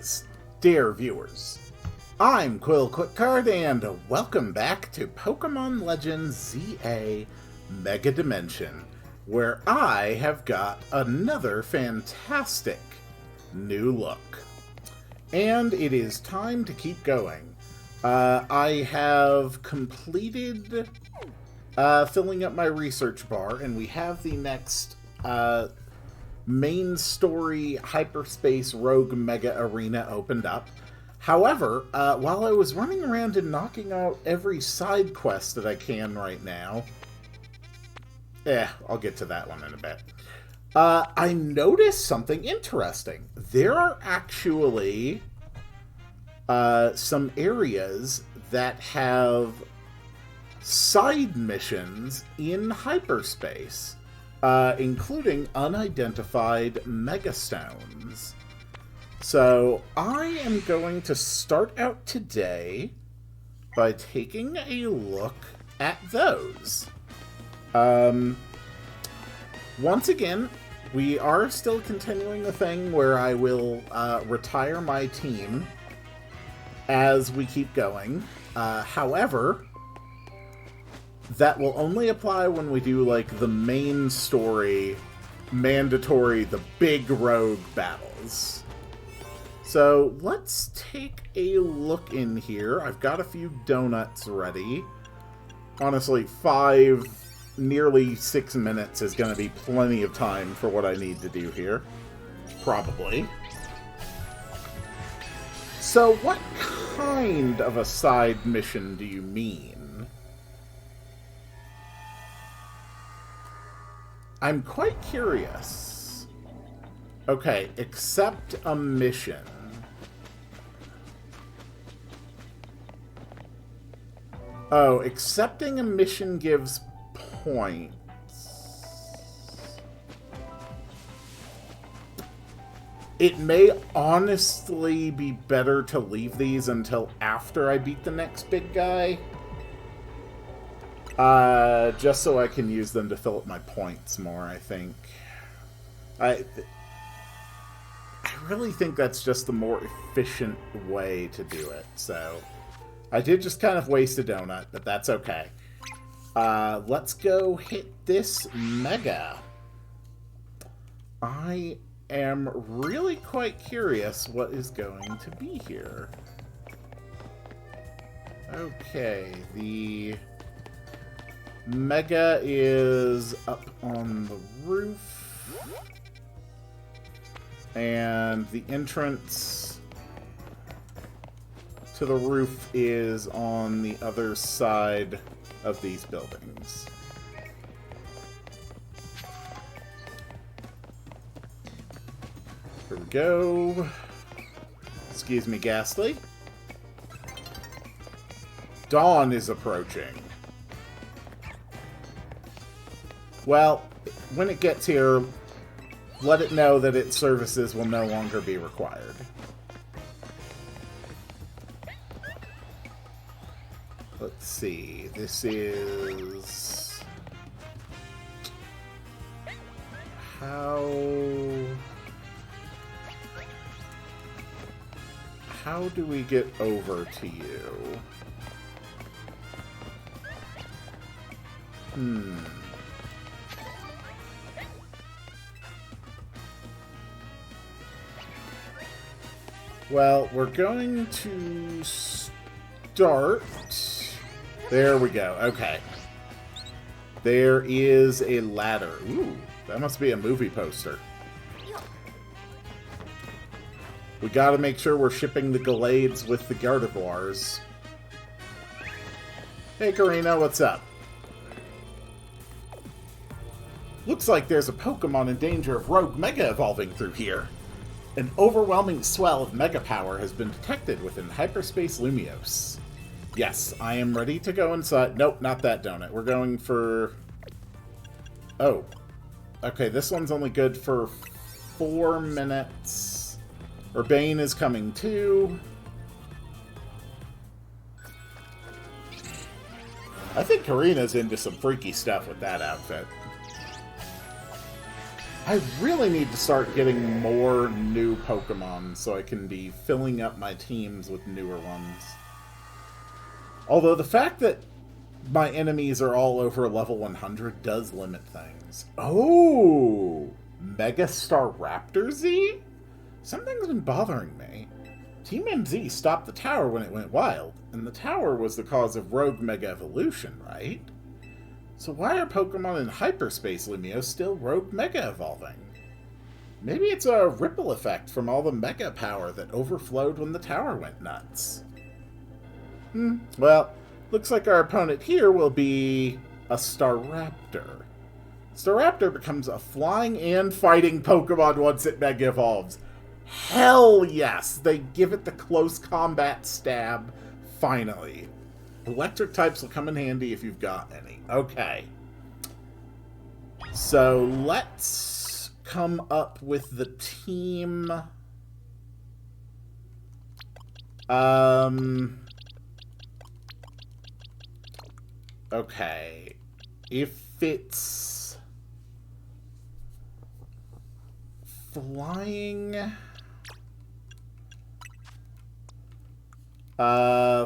Greetings, dear viewers. I'm Quill Quickcard, and welcome back to Pokemon Legends ZA Mega Dimension, where I have got another fantastic new look. And it is time to keep going. I have completed filling up my research bar, and we have the next main story Hyperspace Rogue Mega Arena opened up. However, while I was running around and knocking out every side quest that I can right now, I'll get to that one in a bit, I noticed something interesting. There are actually some areas that have side missions in Hyperspace, including unidentified megastones. So I am going to start out today by taking a look at those. Once again, we are still continuing the thing where I will retire my team as we keep going. However, that will only apply when we do, like, the main story, mandatory, the big rogue battles. So, let's take a look in here. I've got a few donuts ready. Honestly, nearly 6 minutes is going to be plenty of time for what I need to do here. Probably. So, what kind of a side mission do you mean? I'm quite curious. Okay, accept a mission. Oh, accepting a mission gives points. It may honestly be better to leave these until after I beat the next big guy. Just so I can use them to fill up my points more, I think. I really think that's just the more efficient way to do it, so... I did just kind of waste a donut, but that's okay. Let's go hit this Mega. I am really quite curious what is going to be here. Okay, the Mega is up on the roof, and the entrance to the roof is on the other side of these buildings. Here we go. Excuse me, Ghastly. Dawn is approaching. Well, when it gets here, let it know that its services will no longer be required. Let's see, this is... How do we get over to you? Well, we're going to start... There we go. Okay. There is a ladder. Ooh, that must be a movie poster. We gotta make sure we're shipping the Gallades with the Gardevoirs. Hey, Karina, what's up? Looks like there's a Pokemon in danger of Rogue Mega evolving through here. An overwhelming swell of Mega power has been detected within Hyperspace Lumiose. Yes, I am ready to go inside. Nope, not that donut. We're going for... Oh. Okay, this one's only good for 4 minutes. Urbain is coming too. I think Karina's into some freaky stuff with that outfit. I really need to start getting more new Pokemon so I can be filling up my teams with newer ones. Although the fact that my enemies are all over level 100 does limit things. Oh! Mega Staraptor Z? Something's been bothering me. Team MZ stopped the tower when it went wild, and the tower was the cause of Rogue Mega Evolution, right? So why are Pokemon in Hyperspace Lumiose still Rogue Mega Evolving? Maybe it's a ripple effect from all the Mega power that overflowed when the tower went nuts. Well, looks like our opponent here will be a Staraptor. Staraptor becomes a flying and fighting Pokemon once it Mega Evolves. Hell yes! They give it the close combat stab, finally. Electric types will come in handy if you've got any. Okay. So let's come up with the team. Okay. If it's flying...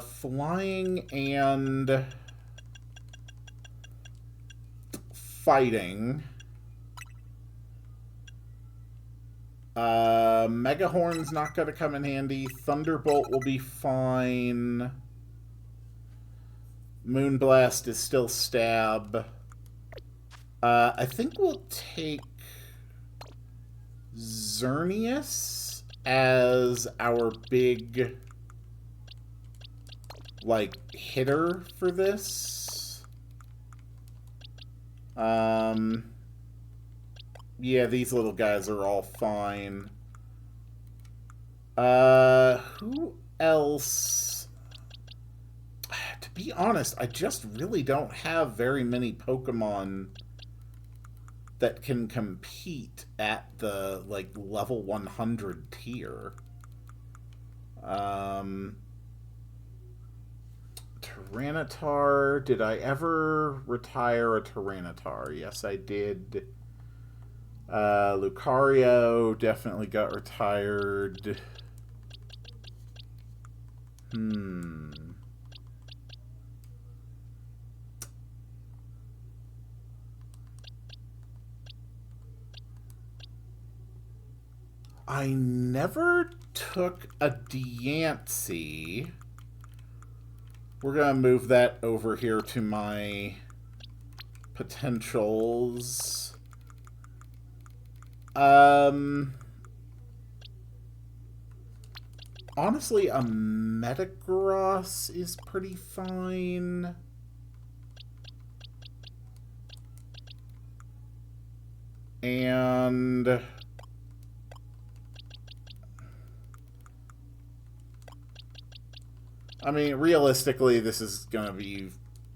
flying and fighting. Mega Horn's not going to come in handy. Thunderbolt will be fine. Moonblast is still stab. I think we'll take Xerneas as our big, like, hitter for this. Yeah, these little guys are all fine. Who else? To be honest, I just really don't have very many Pokemon that can compete at the, like, level 100 tier. Tyranitar. Did I ever retire a Tyranitar? Yes, I did. Lucario definitely got retired. I never took a Diancie. We're going to move that over here to my potentials. Honestly, a Metagross is pretty fine. And I mean, realistically, this is gonna be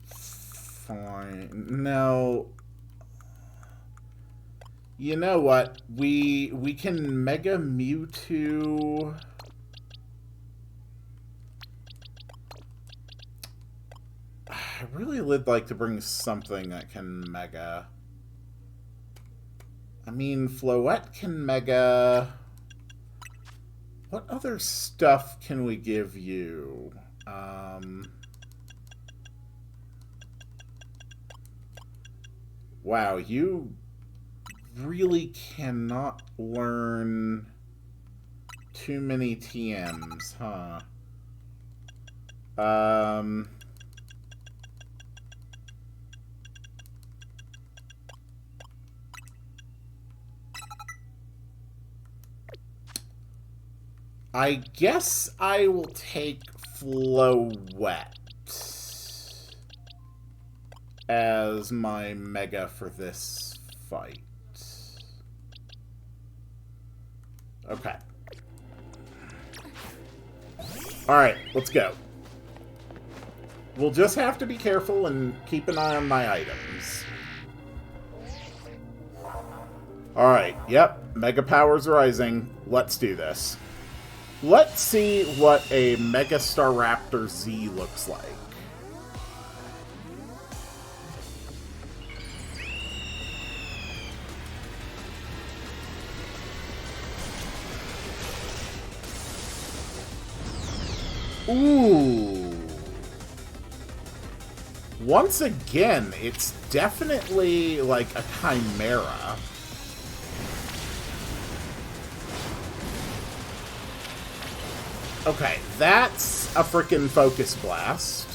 fine. No. You know what? We can Mega Mewtwo. I really would like to bring something that can Mega. I mean, Floette can Mega. What other stuff can we give you? Wow, you really cannot learn too many TMs, huh? I guess I will take Floette as my Mega for this fight. Okay. Alright, let's go. We'll just have to be careful and keep an eye on my items. Alright, yep, Mega Power's rising. Let's do this. Let's see what a Mega Staraptor Z looks like. Ooh. Once again, it's definitely like a chimera. Okay, that's a frickin' Focus Blast.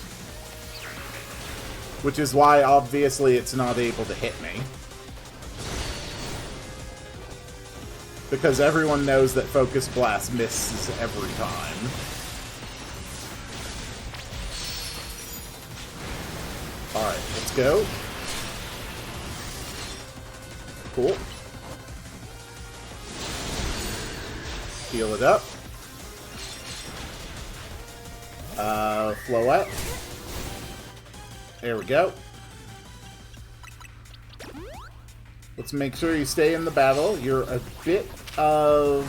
Which is why, obviously, it's not able to hit me. Because everyone knows that Focus Blast misses every time. Alright, let's go. Cool. Heal it up. Floette. There we go. Let's make sure you stay in the battle. You're a bit of...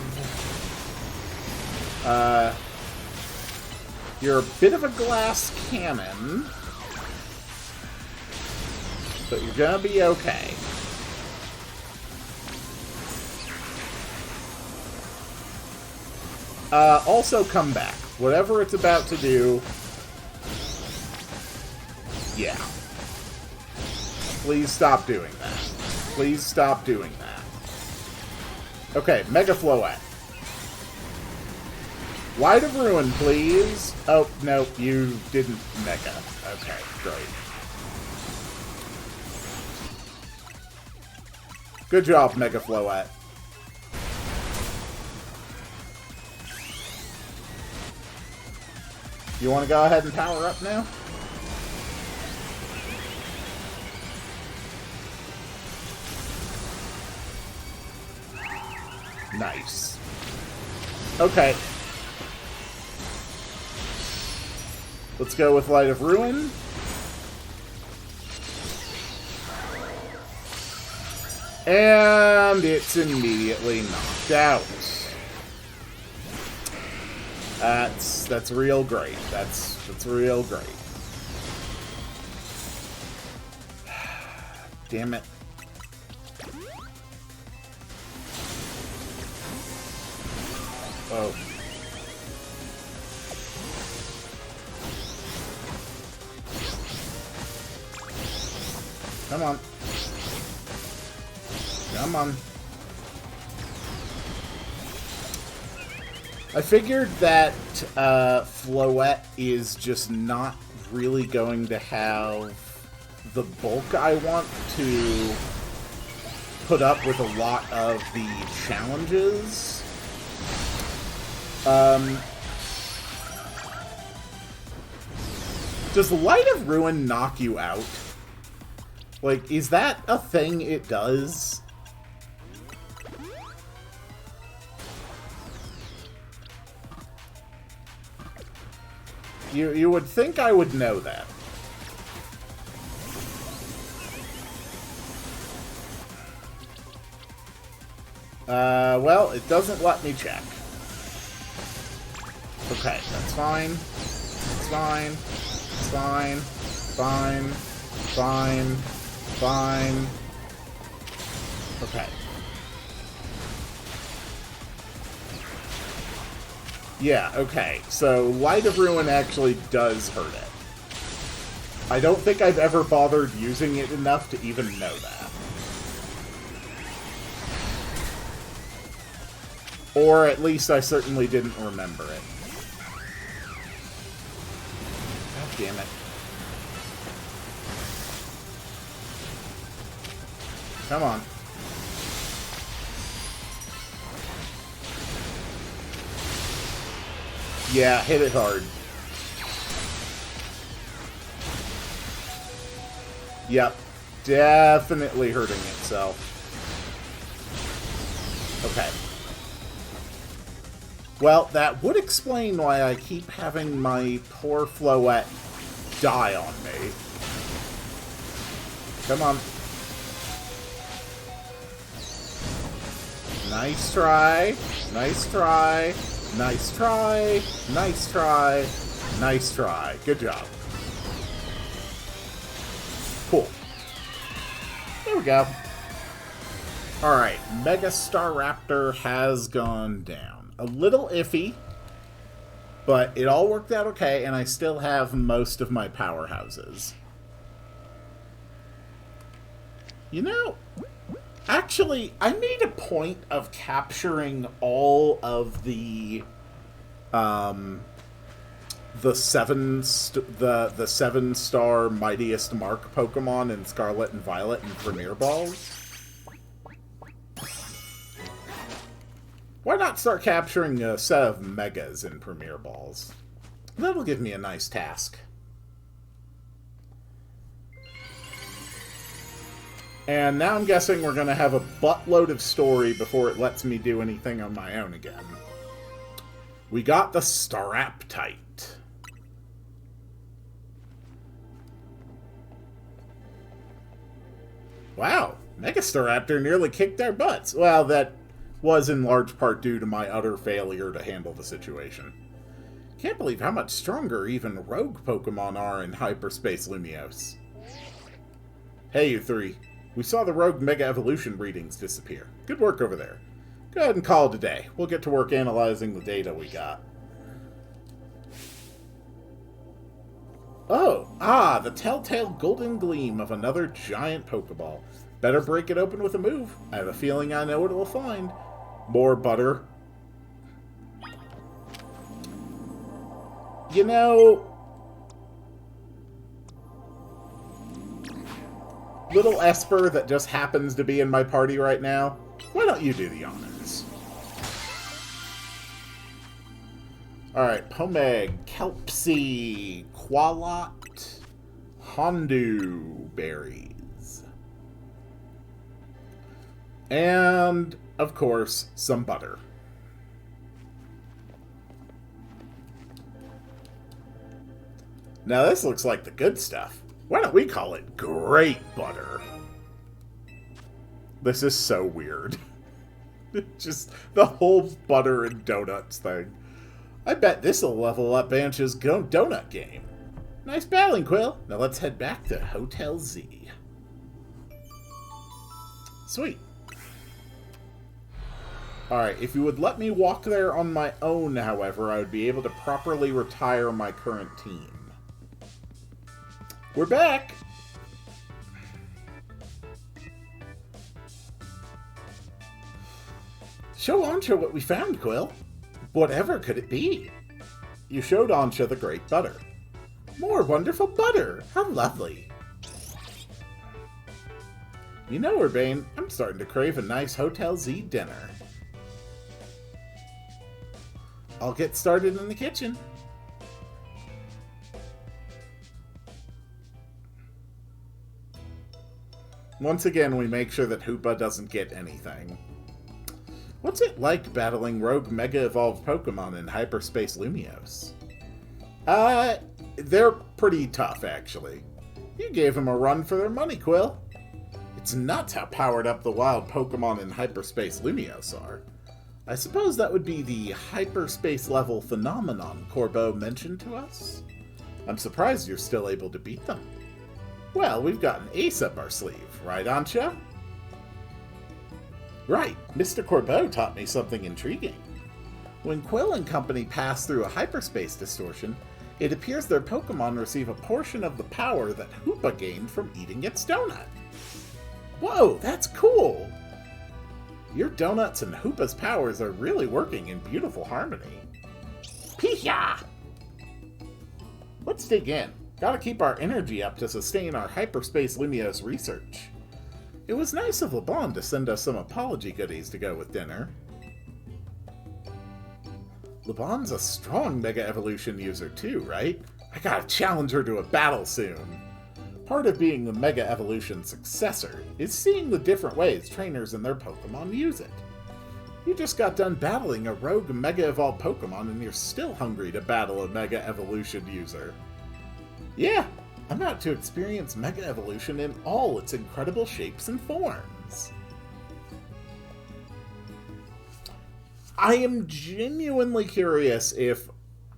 you're a bit of a glass cannon. But you're gonna be okay. Also come back. Whatever it's about to do... Yeah. Please stop doing that. Please stop doing that. Okay, Mega Floette. Light of Ruin, please. Oh, no, you didn't Mega. Okay, great. Good job, Mega Floette. You want to go ahead and power up now? Nice. Okay. Let's go with Light of Ruin. And it's immediately knocked out. That's real great. That's real great. Damn it. Oh. Come on. Come on. I figured that Floette is just not really going to have the bulk I want to put up with a lot of the challenges. Does Light of Ruin knock you out? Like, is that a thing it does? You would think I would know that. Well, it doesn't let me check. Okay, that's fine. It's fine. It's fine. Fine. Fine. Fine. Okay. Yeah, okay. So, Light of Ruin actually does hurt it. I don't think I've ever bothered using it enough to even know that. Or at least I certainly didn't remember it. God damn it. Come on. Yeah, hit it hard. Yep. Definitely hurting itself. Okay. Well, that would explain why I keep having my poor Floette die on me. Come on. Nice try. Nice try. Nice try. Nice try. Nice try. Good job. Cool. There we go. Alright, Mega Staraptor has gone down. A little iffy. But it all worked out okay, and I still have most of my powerhouses. You know, actually, I made a point of capturing all of the seven-star Mightiest Mark Pokemon in Scarlet and Violet and Premier Balls. Why not start capturing a set of Megas in Premier Balls? That'll give me a nice task. And now I'm guessing we're going to have a buttload of story before it lets me do anything on my own again. We got the Staraptite. Wow, Mega Staraptor nearly kicked our butts. Well, that was in large part due to my utter failure to handle the situation. Can't believe how much stronger even rogue Pokemon are in Hyperspace Lumiose. Hey, you three. We saw the rogue Mega Evolution readings disappear. Good work over there. Go ahead and call it a day. We'll get to work analyzing the data we got. Oh, the telltale golden gleam of another giant Pokeball. Better break it open with a move. I have a feeling I know what it will find. More butter. You know, little Esper that just happens to be in my party right now, why don't you do the honors? Alright, Pomeg, Kelpsy, Qualot, Hondu berries. And, of course, some butter. Now this looks like the good stuff. Why don't we call it great butter? This is so weird. Just the whole butter and donuts thing. I bet this'll level up Bansh's donut game. Nice battling, Quill. Now let's head back to Hotel Z. Sweet. Alright, if you would let me walk there on my own, however, I would be able to properly retire my current team. We're back! Show Ancha what we found, Quill. Whatever could it be? You showed Ancha the great butter. More wonderful butter! How lovely! You know, Urbain, I'm starting to crave a nice Hotel Z dinner. I'll get started in the kitchen. Once again, we make sure that Hoopa doesn't get anything. What's it like battling rogue Mega Evolved Pokemon in Hyperspace Lumiose? They're pretty tough, actually. You gave them a run for their money, Quill. It's nuts how powered up the wild Pokemon in Hyperspace Lumiose are. I suppose that would be the hyperspace level phenomenon Corbeau mentioned to us? I'm surprised you're still able to beat them. Well, we've got an ace up our sleeve, right, Ancha? Right, Mr. Corbeau taught me something intriguing. When Quill and company pass through a hyperspace distortion, it appears their Pokemon receive a portion of the power that Hoopa gained from eating its donut. Whoa, that's cool! Your donuts and Hoopa's powers are really working in beautiful harmony. Pee-ya! Let's dig in. Gotta keep our energy up to sustain our Hyperspace Lumiose research. It was nice of LeBon to send us some apology goodies to go with dinner. LeBon's a strong Mega Evolution user too, right? I gotta challenge her to a battle soon. Part of being the Mega Evolution successor is seeing the different ways trainers and their Pokemon use it. You just got done battling a rogue Mega Evolved Pokemon and you're still hungry to battle a Mega Evolution user. Yeah, I'm out to experience Mega Evolution in all its incredible shapes and forms. I am genuinely curious if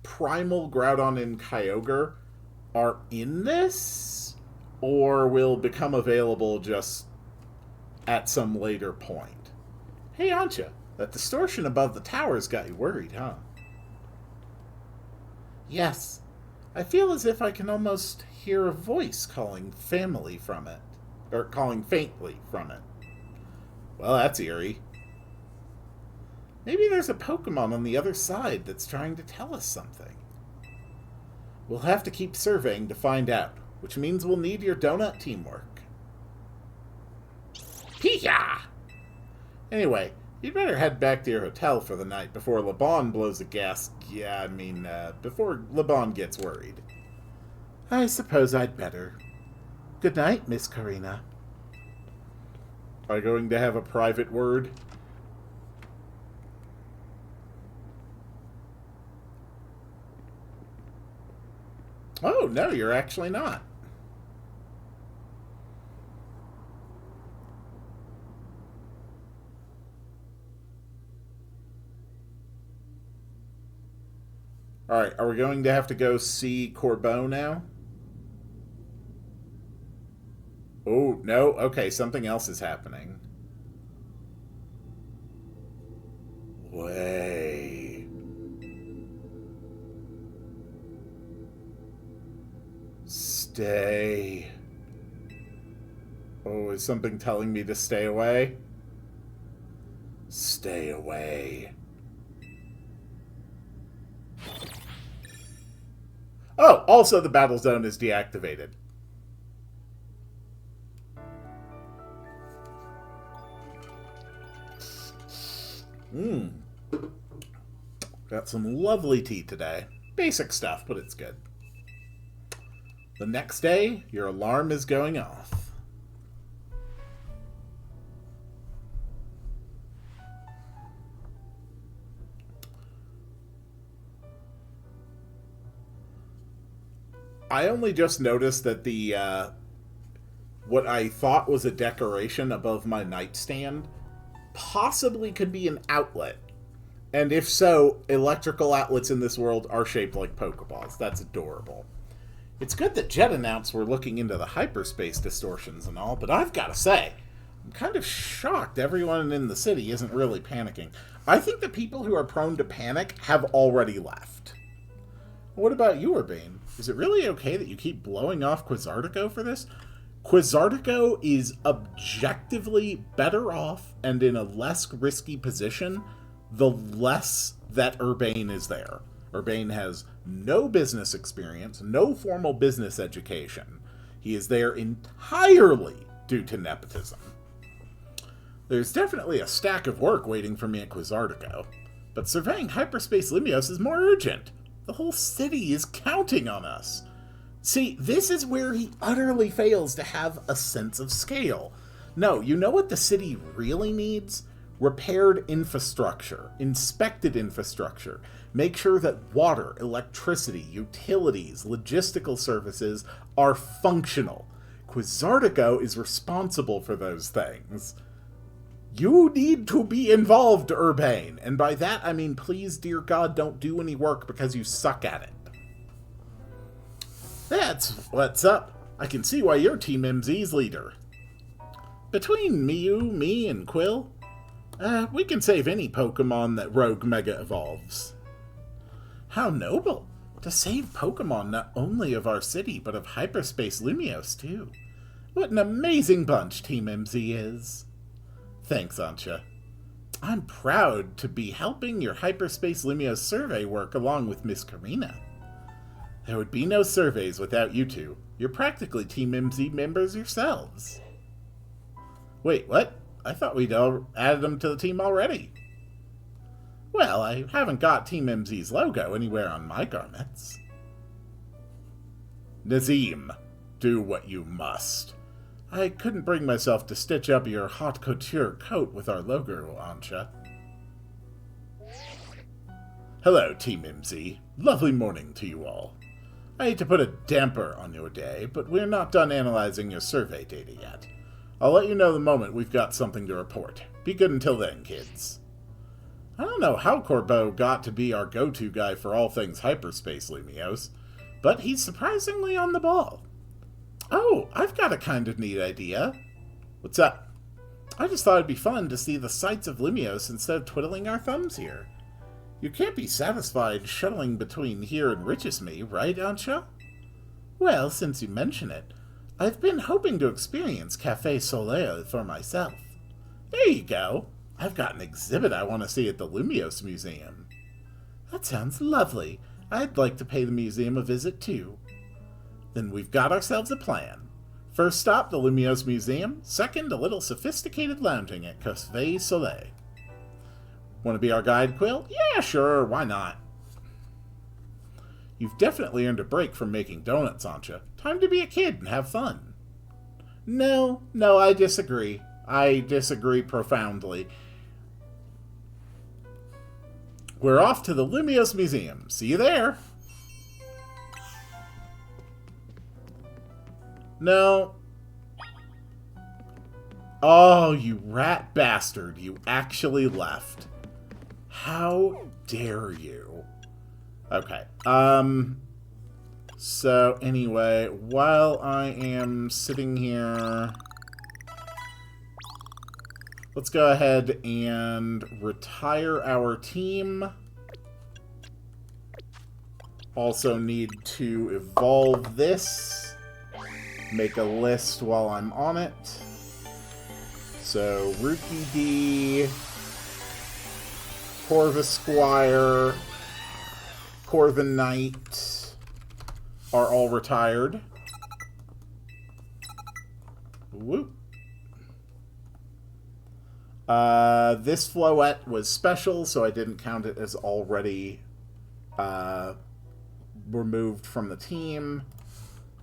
Primal, Groudon, and Kyogre are in this, or will become available just at some later point. Hey, Ancha, that distortion above the towers got you worried, huh? Yes, I feel as if I can almost hear a voice calling family from it. Or calling faintly from it. Well, that's eerie. Maybe there's a Pokemon on the other side that's trying to tell us something. We'll have to keep surveying to find out, which means we'll need your donut teamwork. Pee-ya! Anyway, you'd better head back to your hotel for the night before Laban blows a gas... before Laban gets worried. I suppose I'd better. Good night, Miss Karina. Are you going to have a private word? Oh, no, you're actually not. Alright, are we going to have to go see Corbeau now? Oh, no. Okay, something else is happening. Way. Stay. Oh, is something telling me to stay away? Stay away. Oh, also the battle zone is deactivated. Got some lovely tea today. Basic stuff, but it's good. The next day, your alarm is going off. I only just noticed that the, what I thought was a decoration above my nightstand possibly could be an outlet. And if so, electrical outlets in this world are shaped like Pokeballs. That's adorable. It's good that Jet announced we're looking into the hyperspace distortions and all, but I've got to say, I'm kind of shocked everyone in the city isn't really panicking. I think the people who are prone to panic have already left. What about you, Urbain? Is it really okay that you keep blowing off Quizartico for this? Quizartico is objectively better off and in a less risky position the less that Urbain is there. Urbain has no business experience, no formal business education. He is there entirely due to nepotism. There's definitely a stack of work waiting for me at Quizartico, but surveying Hyperspace Lumiose is more urgent. The whole city is counting on us. See, this is where he utterly fails to have a sense of scale. No, you know what the city really needs? Repaired infrastructure, inspected infrastructure. Make sure that water, electricity, utilities, logistical services are functional. Quizartico is responsible for those things. You need to be involved, Urbain. And by that, I mean, please, dear God, don't do any work because you suck at it. That's what's up. I can see why you're Team MZ's leader. Between me, and Quill, we can save any Pokemon that Rogue Mega evolves. How noble! To save Pokemon not only of our city, but of Hyperspace Lumiose, too. What an amazing bunch Team MZ is. Thanks, Ancha. I'm proud to be helping your Hyperspace Lumiose survey work along with Miss Karina. There would be no surveys without you two. You're practically Team MZ members yourselves. Wait, what? I thought we'd added them to the team already. Well, I haven't got Team MZ's logo anywhere on my garments. Nazim, do what you must. I couldn't bring myself to stitch up your haute couture coat with our logo, Ancha. Hello, Team MZ. Lovely morning to you all. I hate to put a damper on your day, but we're not done analyzing your survey data yet. I'll let you know the moment we've got something to report. Be good until then, kids. I don't know how Corbeau got to be our go-to guy for all things Hyperspace Lumiose, but he's surprisingly on the ball. Oh, I've got a kind of neat idea. What's up? I just thought it'd be fun to see the sights of Lumiose instead of twiddling our thumbs here. You can't be satisfied shuttling between here and Richesme, right, Ansha? Well, since you mention it, I've been hoping to experience Café Soleil for myself. There you go. I've got an exhibit I want to see at the Lumiose Museum. That sounds lovely. I'd like to pay the museum a visit, too. Then we've got ourselves a plan. First stop, the Lumiose Museum. Second, a little sophisticated lounging at Café Soleil. Want to be our guide, Quill? Yeah, sure, why not? You've definitely earned a break from making donuts, Ansha. Time to be a kid and have fun. No, I disagree. I disagree profoundly. We're off to the Lumiose Museum. See you there. No. Oh, you rat bastard. You actually left. How dare you? Okay. So, anyway, while I am sitting here, let's go ahead and retire our team. Also need to evolve this. Make a list while I'm on it. So, Rookie D, Corvus Squire, Corvin Knight are all retired. Whoop. This Floette was special, so I didn't count it as already removed from the team.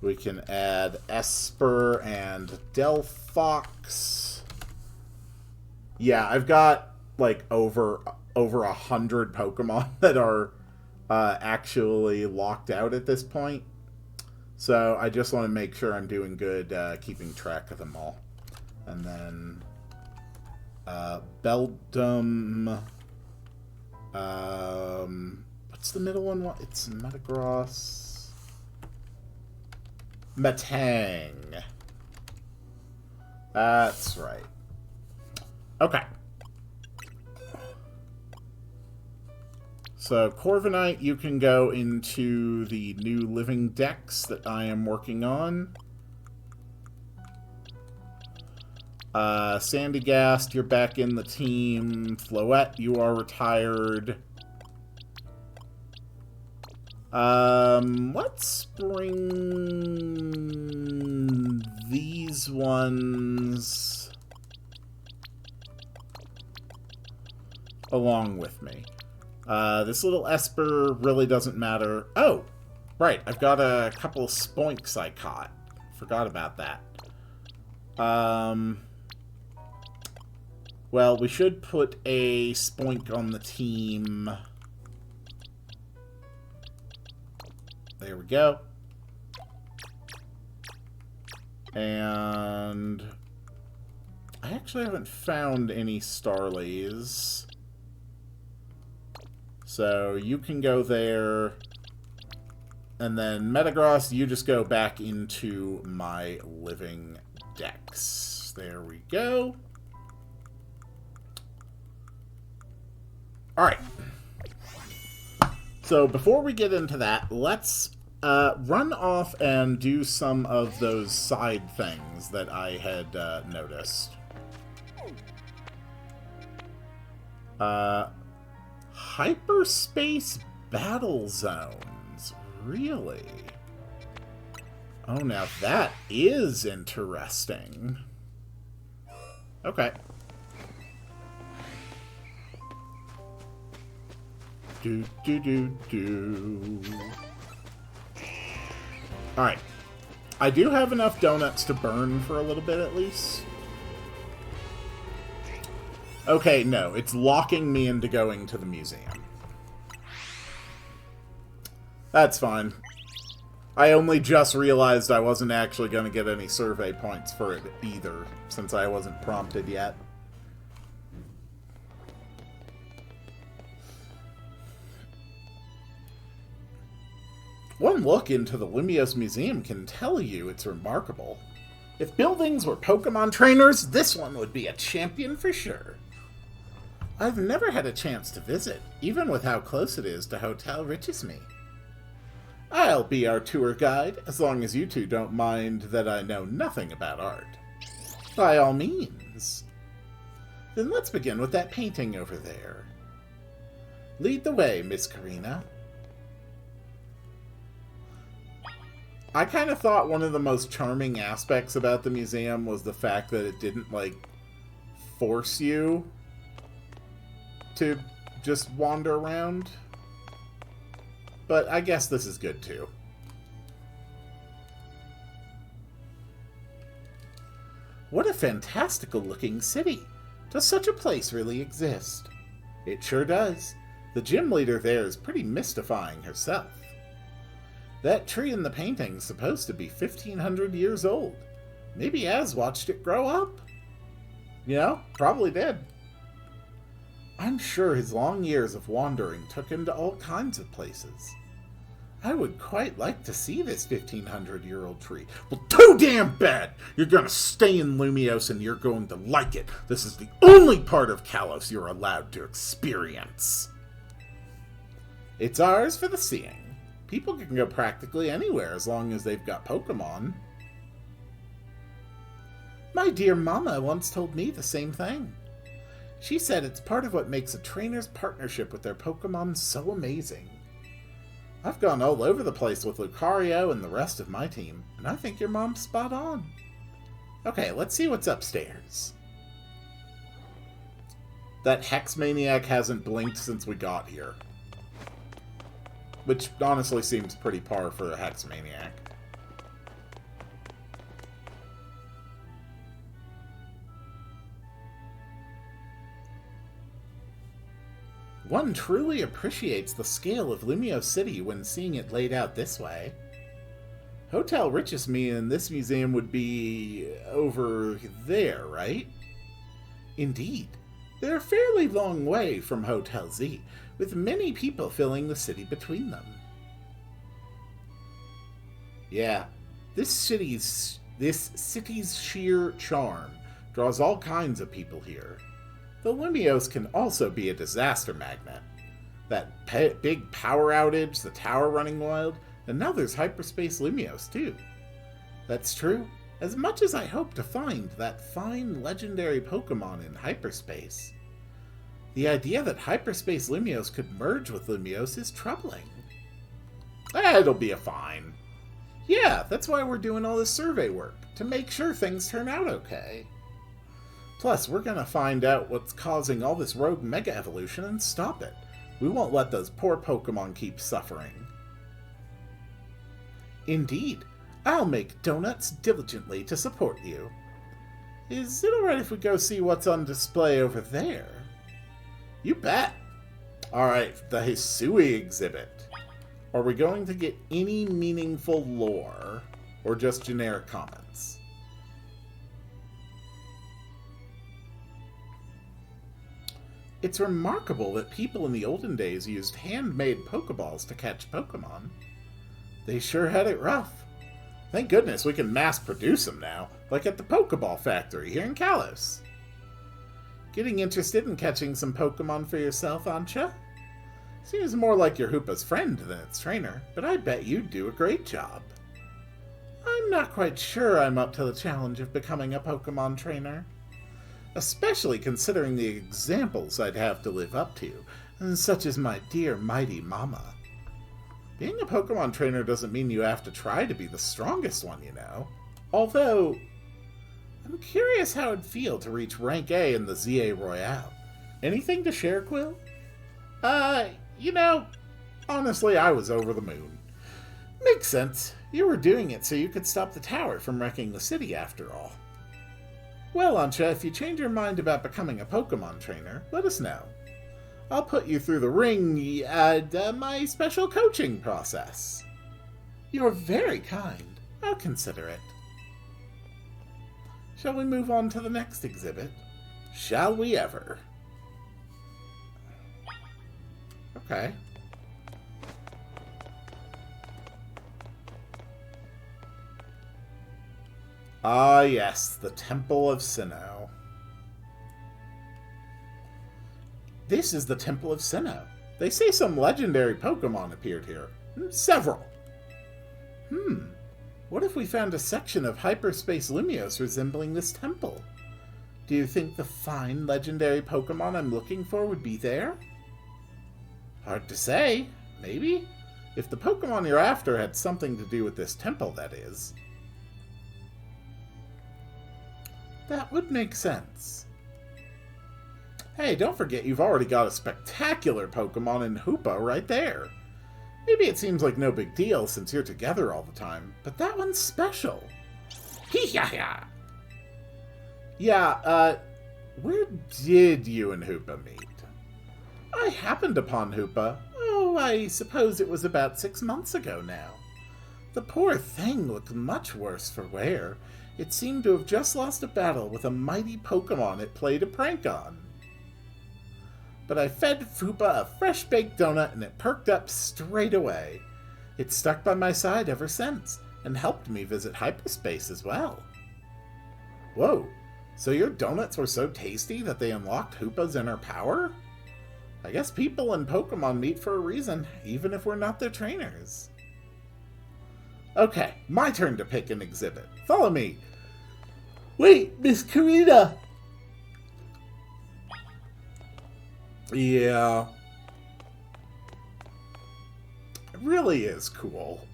We can add Esper and Delphox. Yeah, I've got like over 100 Pokemon that are actually locked out at this point. So I just want to make sure I'm doing good keeping track of them all. And then Beldum. What's the middle one? It's Metagross. Metang. That's right. Okay. So, Corviknight, you can go into the new living decks that I am working on. Sandygast, you're back in the team. Floette, you are retired. Let's bring these ones along with me. This little Esper really doesn't matter. Oh, right. I've got a couple of Spoinks I caught. Forgot about that. Well, we should put a Spoink on the team. There we go. And I actually haven't found any Starlies. So you can go there. And then Metagross, you just go back into my living decks. There we go. Alright. So before we get into that, let's run off and do some of those side things that I had noticed. Hyperspace battle zones. Really? Oh, now that is interesting. Okay. Alright. I do have enough donuts to burn for a little bit at least. Okay, no. It's locking me into going to the museum. That's fine. I only just realized I wasn't actually going to get any survey points for it either, since I wasn't prompted yet. One look into the Lumiose Museum can tell you it's remarkable. If buildings were Pokemon trainers, this one would be a champion for sure. I've never had a chance to visit, even with how close it is to Hotel Richesme. I'll be our tour guide, as long as you two don't mind that I know nothing about art. By all means. Then let's begin with that painting over there. Lead the way, Miss Karina. I kind of thought one of the most charming aspects about the museum was the fact that it didn't, like, force you to just wander around. But I guess this is good, too. What a fantastical-looking city! Does such a place really exist? It sure does. The gym leader there is pretty mystifying herself. That tree in the painting's supposed to be 1,500 years old. Maybe Az watched it grow up. You know, probably did. I'm sure his long years of wandering took him to all kinds of places. I would quite like to see this 1,500-year-old tree. Well, too damn bad! You're gonna stay in Lumiose and you're going to like it. This is the only part of Kalos you're allowed to experience. It's ours for the seeing. People can go practically anywhere as long as they've got Pokemon. My dear Mama once told me the same thing. She said it's part of what makes a trainer's partnership with their Pokemon so amazing. I've gone all over the place with Lucario and the rest of my team, and I think your mom's spot on. Okay, let's see what's upstairs. That Hex Maniac hasn't blinked since we got here. Which honestly seems pretty par for a Hex Maniac. One truly appreciates the scale of Lumiose City when seeing it laid out this way. Hotel Richesme in this museum would be over there, right? Indeed. They're a fairly long way from Hotel Z, with many people filling the city between them. Yeah, this city's sheer charm draws all kinds of people here. The Lumiose can also be a disaster magnet. That big power outage, the tower running wild, and now there's Hyperspace Lumiose too. That's true. As much as I hope to find that fine legendary Pokemon in Hyperspace, the idea that Hyperspace Lumiose could merge with Lumiose is troubling. It'll be a fine. Yeah, that's why we're doing all this survey work, to make sure things turn out okay. Plus, we're gonna find out what's causing all this rogue Mega Evolution and stop it. We won't let those poor Pokemon keep suffering. Indeed. I'll make donuts diligently to support you. Is it alright if we go see what's on display over there? You bet! Alright, the Hisui exhibit. Are we going to get any meaningful lore, or just generic comments? It's remarkable that people in the olden days used handmade Pokeballs to catch Pokemon. They sure had it rough. Thank goodness we can mass produce them now, like at the Pokeball factory here in Kalos. Getting interested in catching some Pokemon for yourself, Ancha? Seems more like your Hoopa's friend than its trainer, but I bet you'd do a great job. I'm not quite sure I'm up to the challenge of becoming a Pokemon trainer. Especially considering the examples I'd have to live up to, such as my dear mighty Mama. Being a Pokemon trainer doesn't mean you have to try to be the strongest one, you know. Although, I'm curious how it'd feel to reach rank A in the ZA Royale. Anything to share, Quill? You know, honestly, I was over the moon. Makes sense. You were doing it so you could stop the tower from wrecking the city after all. Well, Ancha, if you change your mind about becoming a Pokemon trainer, let us know. I'll put you through the ring my special coaching process. You're very kind. I'll consider it. Shall we move on to the next exhibit? Shall we ever? Okay. Ah, yes, the Temple of Sinnoh. This is the Temple of Sinnoh. They say some legendary Pokemon appeared here. Several. What if we found a section of Hyperspace Lumiose resembling this temple? Do you think the fine legendary Pokemon I'm looking for would be there? Hard to say. Maybe. If the Pokemon you're after had something to do with this temple, that is. That would make sense. Hey, don't forget you've already got a spectacular Pokemon in Hoopa right there. Maybe it seems like no big deal since you're together all the time, but that one's special. Hee-ya-ya! Yeah, where did you and Hoopa meet? I happened upon Hoopa. Oh, I suppose it was about 6 months ago now. The poor thing looked much worse for wear. It seemed to have just lost a battle with a mighty Pokemon it played a prank on. But I fed Hoopa a fresh-baked donut and it perked up straight away. It's stuck by my side ever since, and helped me visit Hyperspace as well. Whoa, so your donuts were so tasty that they unlocked Hoopa's inner power? I guess people and Pokemon meet for a reason, even if we're not their trainers. Okay, my turn to pick an exhibit. Follow me. Wait, Miss Karina! Yeah. It really is cool.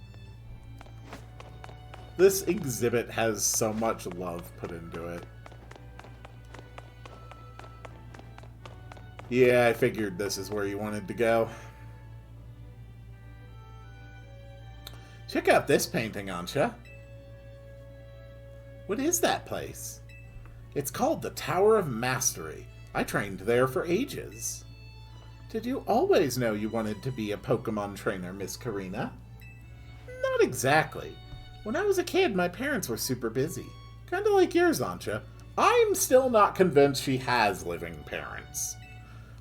This exhibit has so much love put into it. Yeah, I figured this is where you wanted to go. Check out this painting, Ansha. What is that place? It's called the Tower of Mastery. I trained there for ages. Did you always know you wanted to be a Pokemon trainer, Miss Karina? Not exactly. When I was a kid, my parents were super busy. Kinda like yours, Ansha. I'm still not convinced she has living parents.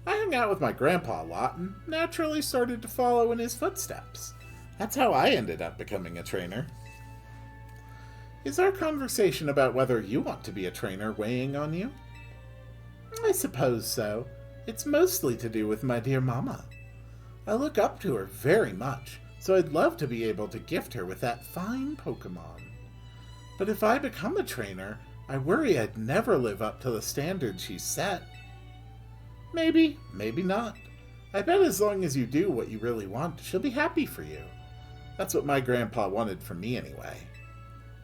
I hung out with my grandpa a lot and naturally started to follow in his footsteps. That's how I ended up becoming a trainer. Is our conversation about whether you want to be a trainer weighing on you? I suppose so. It's mostly to do with my dear mama. I look up to her very much, so I'd love to be able to gift her with that fine Pokemon. But if I become a trainer, I worry I'd never live up to the standards she set. Maybe, maybe not. I bet as long as you do what you really want, she'll be happy for you. That's what my grandpa wanted from me anyway.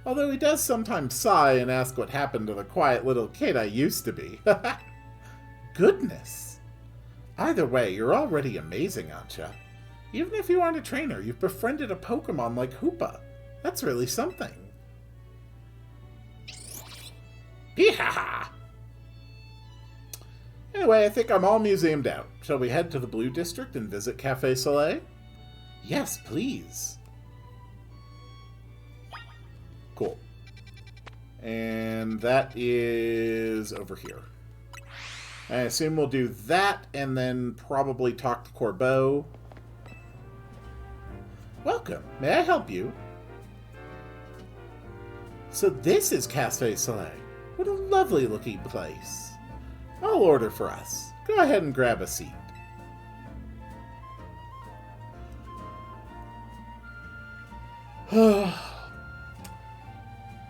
Although he does sometimes sigh and ask what happened to the quiet little kid I used to be. Goodness! Either way, you're already amazing, Ansha. Even if you aren't a trainer, you've befriended a Pokemon like Hoopa. That's really something. Yee-ha-ha! Anyway, I think I'm all museumed out. Shall we head to the Blue District and visit Cafe Soleil? Yes, please. Cool. And that is over here. I assume we'll do that and then probably talk to Corbeau. Welcome. May I help you? So this is Cafe Soleil. What a lovely looking place. I'll order for us. Go ahead and grab a seat.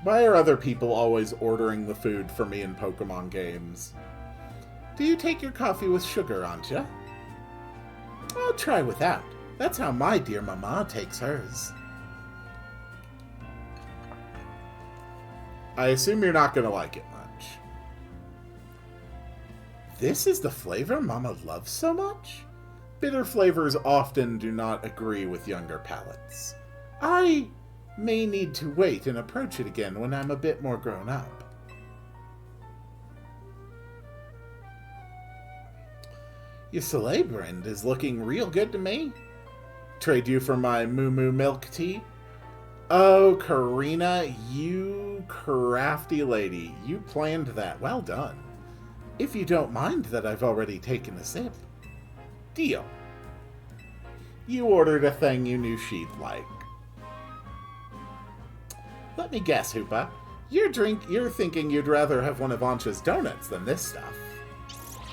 Why are other people always ordering the food for me in Pokemon games? Do you take your coffee with sugar, Ansha? I'll try without. That's how my dear mama takes hers. I assume you're not going to like it much. This is the flavor Mama loves so much? Bitter flavors often do not agree with younger palates. I may need to wait and approach it again when I'm a bit more grown up. Your Soleil blend is looking real good to me. Trade you for my Moo Moo milk tea? Oh, Karina, you crafty lady. You planned that. Well done. If you don't mind that I've already taken a sip. Deal. You ordered a thing you knew she'd like. Let me guess, Hoopa. You're thinking you'd rather have one of Ansha's donuts than this stuff.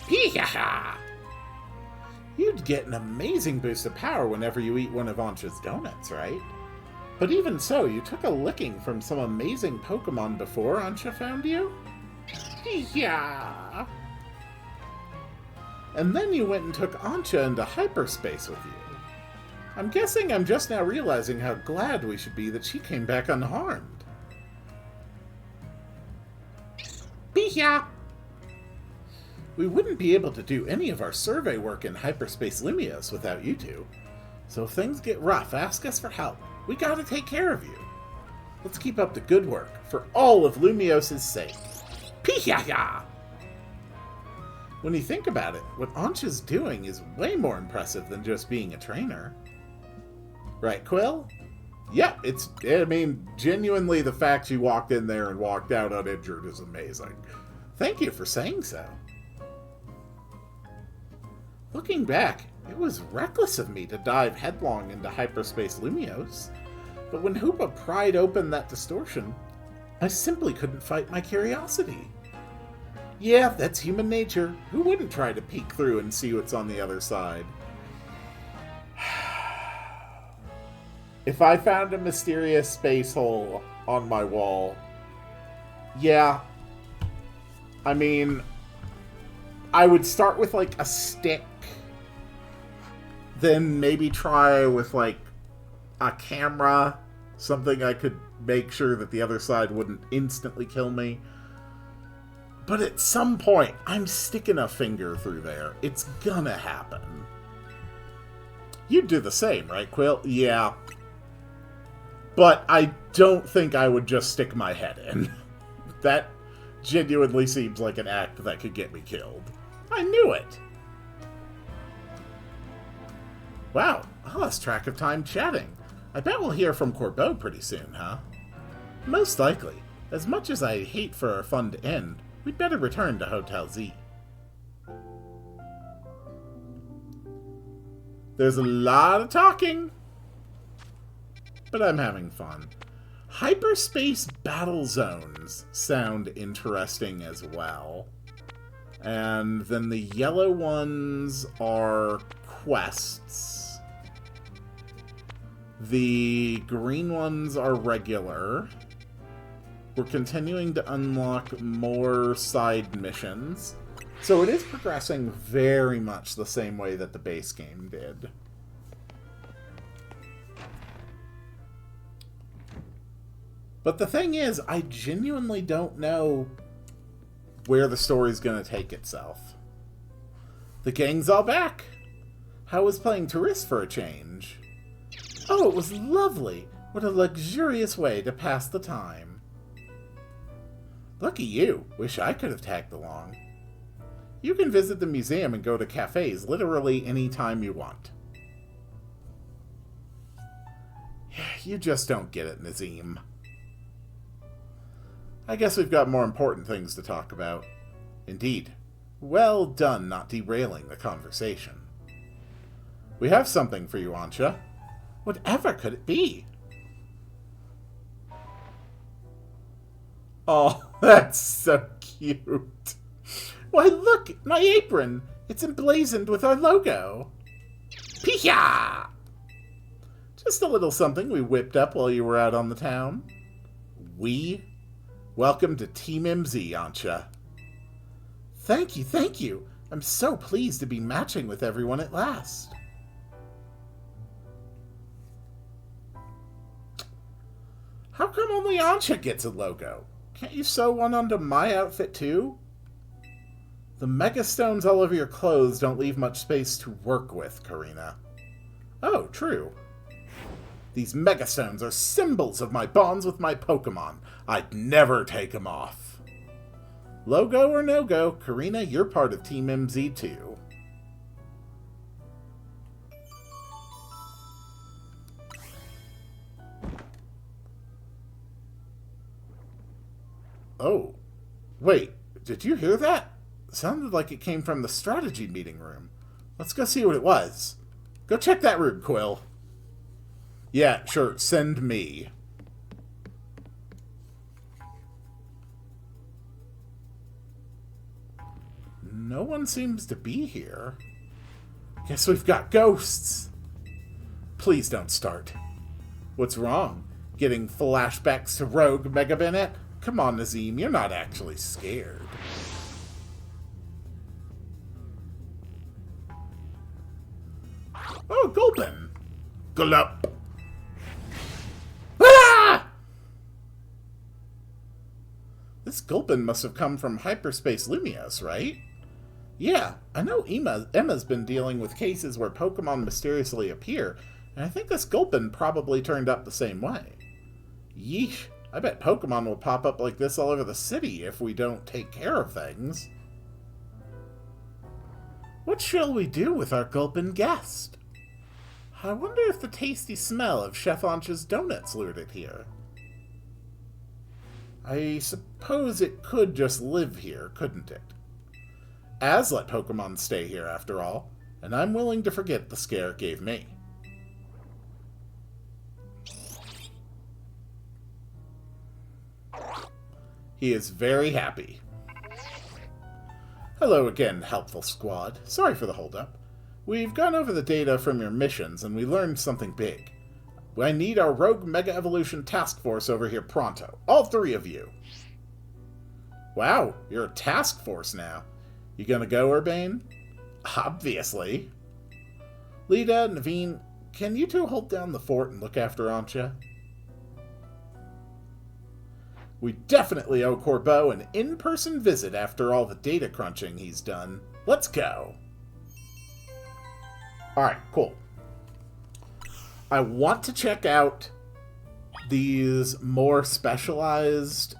Hee-ha-ha! You'd get an amazing boost of power whenever you eat one of Ancha's donuts, right? But even so, you took a licking from some amazing Pokemon before Ancha found you? Yeah. And then you went and took Ancha into hyperspace with you. I'm guessing I'm just now realizing how glad we should be that she came back unharmed. Yeah. We wouldn't be able to do any of our survey work in Hyperspace Lumiose without you two. So if things get rough, ask us for help. We gotta take care of you. Let's keep up the good work for all of Lumiose's sake. Pee-ya-ya! When you think about it, what Ancha's doing is way more impressive than just being a trainer. Right, Quill? Yep, genuinely the fact she walked in there and walked out uninjured is amazing. Thank you for saying so. Looking back, it was reckless of me to dive headlong into Hyperspace Lumiose, but when Hoopa pried open that distortion, I simply couldn't fight my curiosity. Yeah, that's human nature. Who wouldn't try to peek through and see what's on the other side? If I found a mysterious space hole on my wall, yeah, I would start with, like, a stick, then maybe try with, like, a camera, something I could make sure that the other side wouldn't instantly kill me. But at some point, I'm sticking a finger through there. It's gonna happen. You'd do the same, right, Quill? Yeah. But I don't think I would just stick my head in. That genuinely seems like an act that could get me killed. I knew it! Wow, I lost track of time chatting. I bet we'll hear from Corbeau pretty soon, huh? Most likely. As much as I hate for our fun to end, we'd better return to Hotel Z. There's a lot of talking, but I'm having fun. Hyperspace battle zones sound interesting as well. And then the yellow ones are quests. The green ones are regular. We're continuing to unlock more side missions. So it is progressing very much the same way that the base game did. But the thing is, I genuinely don't know where the story's going to take itself. The gang's all back. How was playing tourist for a change? Oh, it was lovely. What a luxurious way to pass the time. Lucky you. Wish I could have tagged along. You can visit the museum and go to cafes literally any time you want. You just don't get it, Nazim. I guess we've got more important things to talk about. Indeed. Well done not derailing the conversation. We have something for you, Ancha. Whatever could it be? Oh, that's so cute. Why, look! My apron! It's emblazoned with our logo. Pee-ya! Just a little something we whipped up while you were out on the town. We? Welcome to Team MZ, Ancha. Thank you, thank you. I'm so pleased to be matching with everyone at last. How come only Ancha gets a logo? Can't you sew one onto my outfit too? The megastones all over your clothes don't leave much space to work with, Karina. Oh, true. These megastones are symbols of my bonds with my Pokemon. I'd never take them off. Logo or no-go, Karina, you're part of Team MZ too. Oh, wait, did you hear that? It sounded like it came from the strategy meeting room. Let's go see what it was. Go check that room, Quill. Yeah, sure, send me. No one seems to be here. Guess we've got ghosts. Please don't start. What's wrong? Getting flashbacks to Rogue Mega Bennett? Come on, Nazim, you're not actually scared. Oh, Gulpin! Gulp! Ah! This Gulpin must have come from Hyperspace Lumiose, right? Yeah, I know Emma's been dealing with cases where Pokemon mysteriously appear, and I think this Gulpin probably turned up the same way. Yeesh, I bet Pokemon will pop up like this all over the city if we don't take care of things. What shall we do with our Gulpin guest? I wonder if the tasty smell of Chef Ancha's donuts lured it here. I suppose it could just live here, couldn't it? As let Pokemon stay here, after all, and I'm willing to forget the scare it gave me. He is very happy. Hello again, helpful squad. Sorry for the holdup. We've gone over the data from your missions, and we learned something big. I need our Rogue Mega Evolution Task Force over here pronto. All 3 of you. Wow, you're a task force now. You gonna go, Urbain? Obviously. Lita, Naveen, can you 2 hold down the fort and look after Ancha? We definitely owe Corbeau an in-person visit after all the data crunching he's done. Let's go. Alright, cool. I want to check out these more specialized,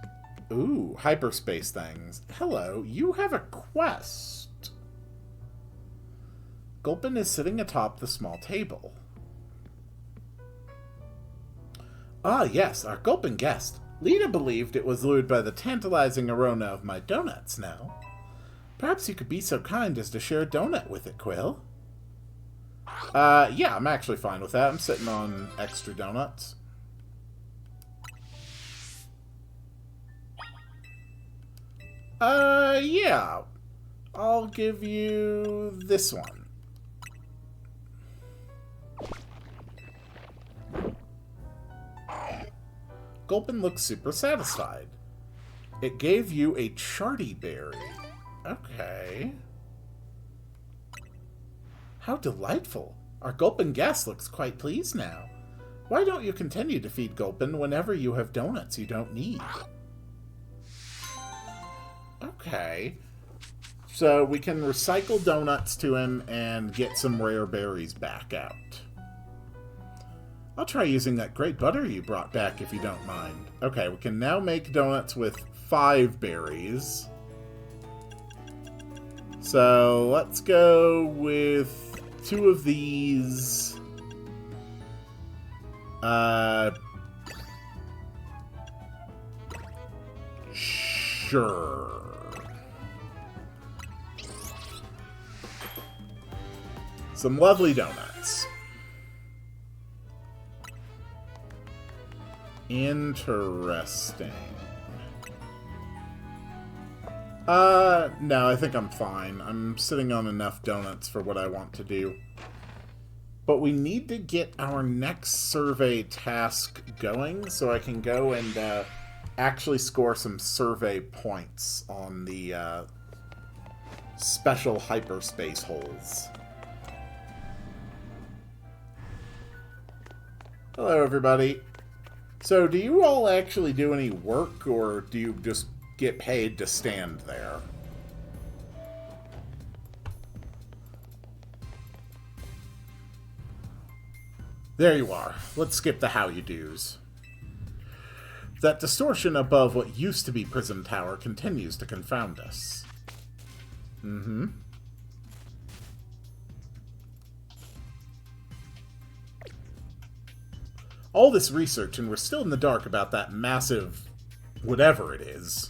hyperspace things. Hello, you have a quest. Gulpin is sitting atop the small table. Ah, yes, our Gulpin guest. Lita believed it was lured by the tantalizing aroma of my donuts now. Perhaps you could be so kind as to share a donut with it, Quill. Yeah, I'm actually fine with that. I'm sitting on extra donuts. Yeah. I'll give you this one. Gulpin looks super satisfied. It gave you a Charty Berry. Okay. How delightful. Our Gulpin guest looks quite pleased now. Why don't you continue to feed Gulpin whenever you have donuts you don't need? Okay. So we can recycle donuts to him and get some rare berries back out. I'll try using that great butter you brought back if you don't mind. Okay, we can now make donuts with 5 berries. So let's go with 2 of these. Sure. Some lovely donuts. Interesting. No, I think I'm fine. I'm sitting on enough donuts for what I want to do. But we need to get our next survey task going so I can go and actually score some survey points on the special hyperspace holes. Hello, everybody. So, do you all actually do any work, or do you just get paid to stand there? There you are. Let's skip the how you do's. That distortion above what used to be Prism Tower continues to confound us. Mm-hmm. All this research, and we're still in the dark about that massive whatever it is.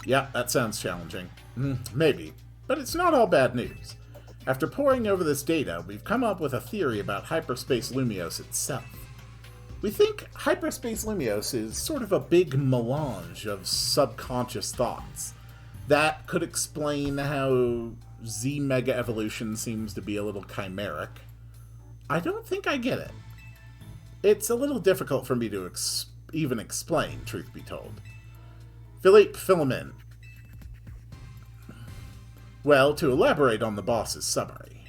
Yeah, that sounds challenging. Maybe. But it's not all bad news. After poring over this data, we've come up with a theory about Hyperspace Lumiose itself. We think Hyperspace Lumiose is sort of a big melange of subconscious thoughts. That could explain how Z Mega Evolution seems to be a little chimeric. I don't think I get it. It's a little difficult for me to even explain, truth be told. Philippe Philomen. Well, to elaborate on the boss's summary.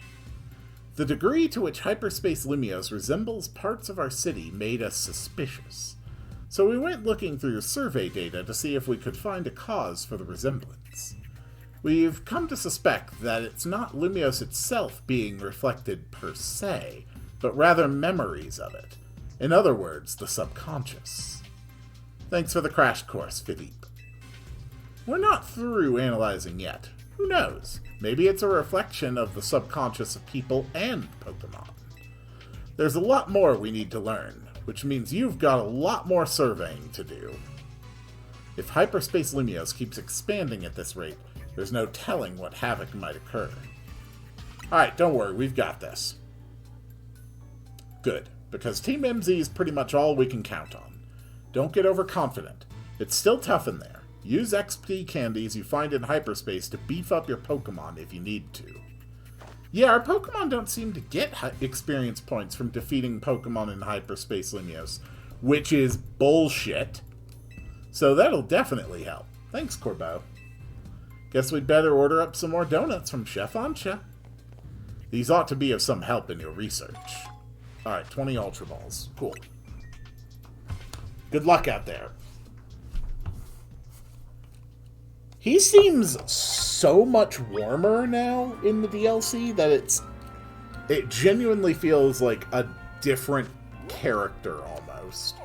The degree to which Hyperspace Lumiose resembles parts of our city made us suspicious. So we went looking through survey data to see if we could find a cause for the resemblance. We've come to suspect that it's not Lumiose itself being reflected per se, but rather memories of it. In other words, the subconscious. Thanks for the crash course, Philippe. We're not through analyzing yet. Who knows? Maybe it's a reflection of the subconscious of people and Pokemon. There's a lot more we need to learn, which means you've got a lot more surveying to do. If Hyperspace Lumiose keeps expanding at this rate, there's no telling what havoc might occur. Alright, don't worry, we've got this. Good, because Team MZ is pretty much all we can count on. Don't get overconfident. It's still tough in there. Use XP candies you find in Hyperspace to beef up your Pokemon if you need to. Yeah, our Pokemon don't seem to get experience points from defeating Pokemon in Hyperspace Lumiose, which is bullshit. So that'll definitely help. Thanks, Corbeau. Guess we'd better order up some more donuts from Chef Ancha. These ought to be of some help in your research. Alright, 20 Ultra Balls. Cool. Good luck out there. He seems so much warmer now in the DLC that it genuinely feels like a different character almost.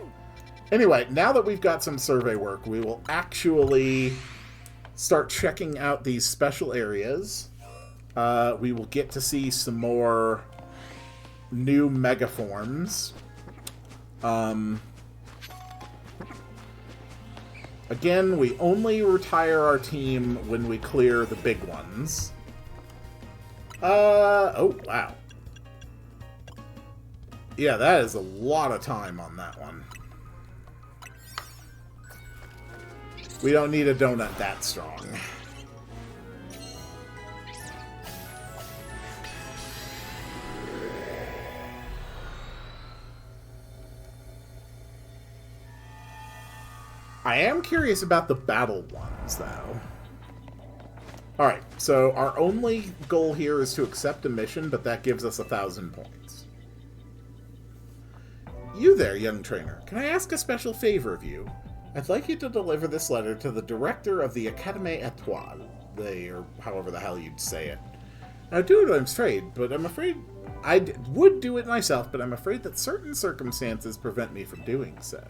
Anyway, now that we've got some survey work, we will actually start checking out these special areas. We will get to see some more new megaforms. Again, we only retire our team when we clear the big ones. Oh, wow. Yeah, that is a lot of time on that one. We don't need a donut that strong. I am curious about the battle ones, though. Alright, so our only goal here is to accept a mission, but that gives us 1,000 points. You there, young trainer. Can I ask a special favor of you? I'd like you to deliver this letter to the director of the Académie Étoile, or however the hell you'd say it. Now, do it, I'm afraid, but I'm afraid I would do it myself, but I'm afraid that certain circumstances prevent me from doing so.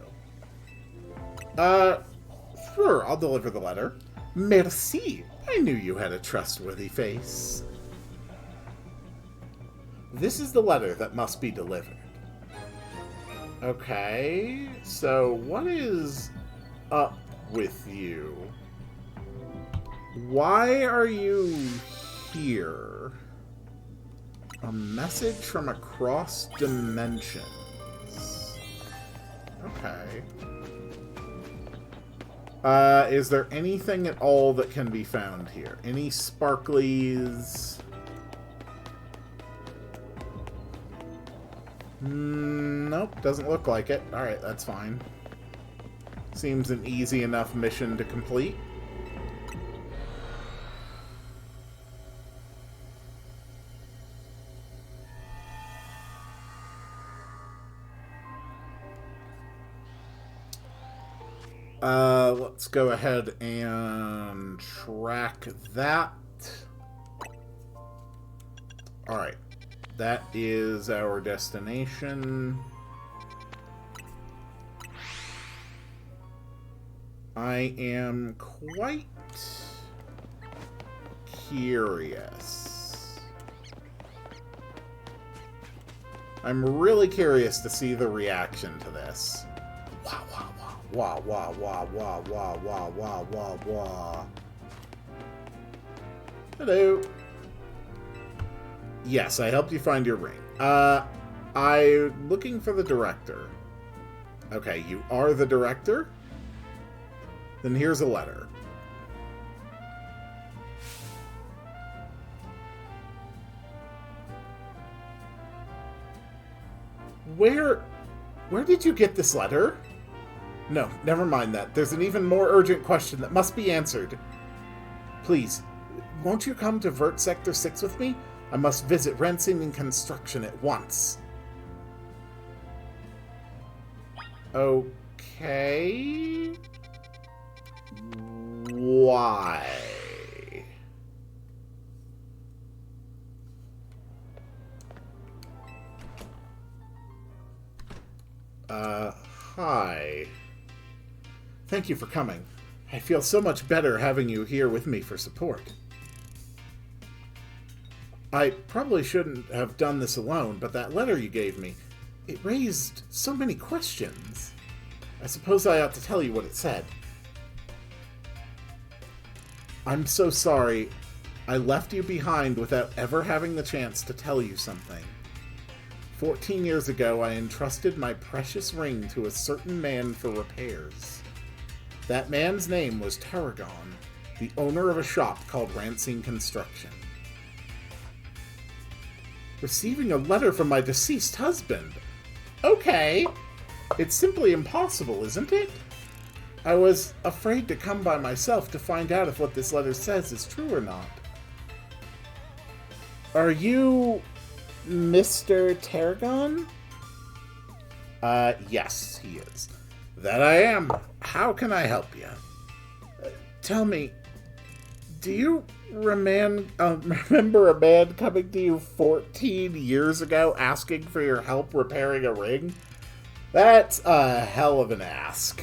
Sure, I'll deliver the letter. Merci. I knew you had a trustworthy face. This is the letter that must be delivered. Okay, so what is up with you? Why are you here? A message from across dimensions. Okay. Is there anything at all that can be found here? Any sparklies? Nope, doesn't look like it. Alright, that's fine. Seems an easy enough mission to complete. Let's go ahead and track that. Alright. That is our destination. I am quite curious. I'm really curious to see the reaction to this. Wow, wow, wow. Wah, wah, wah, wah, wah, wah, wah, wah, wah. Hello. Yes, I helped you find your ring. I'm looking for the director. Okay, you are the director? Then here's a letter. Where did you get this letter? No, never mind that. There's an even more urgent question that must be answered. Please, won't you come to Vert Sector 6 with me? I must visit Ransing and Construction at once. Okay. Why? Hi. Thank you for coming. I feel so much better having you here with me for support. I probably shouldn't have done this alone, but that letter you gave me, it raised so many questions. I suppose I ought to tell you what it said. I'm so sorry. I left you behind without ever having the chance to tell you something. 14 years ago, I entrusted my precious ring to a certain man for repairs. That man's name was Tarragon, the owner of a shop called Ransing Construction. Receiving a letter from my deceased husband. Okay. It's simply impossible, isn't it? I was afraid to come by myself to find out if what this letter says is true or not. Are you Mr. Tarragon? Yes, he is. That I am. How can I help you? Tell me, do you remember a man coming to you 14 years ago asking for your help repairing a ring? That's a hell of an ask.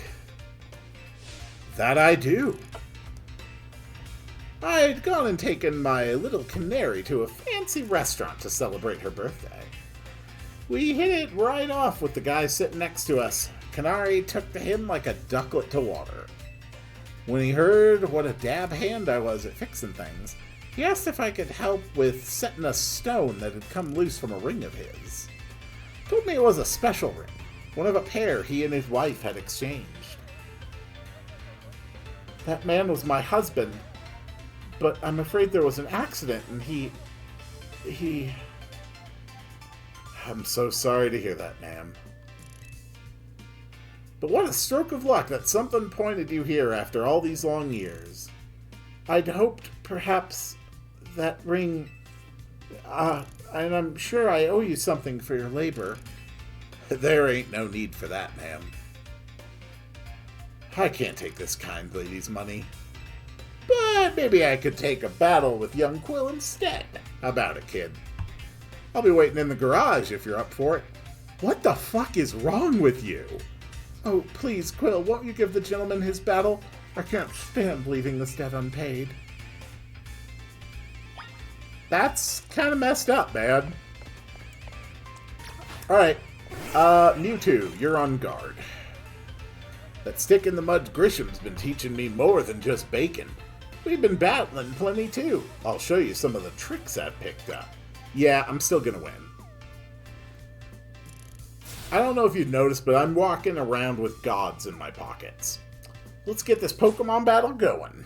That I do. I'd gone and taken my little canary to a fancy restaurant to celebrate her birthday. We hit it right off with the guy sitting next to us. Canary took to him like a ducklet to water. When he heard what a dab hand I was at fixing things, he asked if I could help with setting a stone that had come loose from a ring of his. Told me it was a special ring, one of a pair he and his wife had exchanged. That man was my husband, but I'm afraid there was an accident and he... I'm so sorry to hear that, ma'am. But what a stroke of luck that something pointed you here after all these long years. I'd hoped, perhaps, that ring... and I'm sure I owe you something for your labor. There ain't no need for that, ma'am. I can't take this kind lady's money. But maybe I could take a battle with young Quill instead. How about it, kid? I'll be waiting in the garage if you're up for it. What the fuck is wrong with you? Oh, please, Quill, won't you give the gentleman his battle? I can't stand leaving this debt unpaid. That's kind of messed up, man. Alright, Mewtwo, you're on guard. That stick in the mud Grisham's been teaching me more than just bacon. We've been battling plenty, too. I'll show you some of the tricks I've picked up. Yeah, I'm still gonna win. I don't know if you've noticed, but I'm walking around with gods in my pockets. Let's get this Pokemon battle going.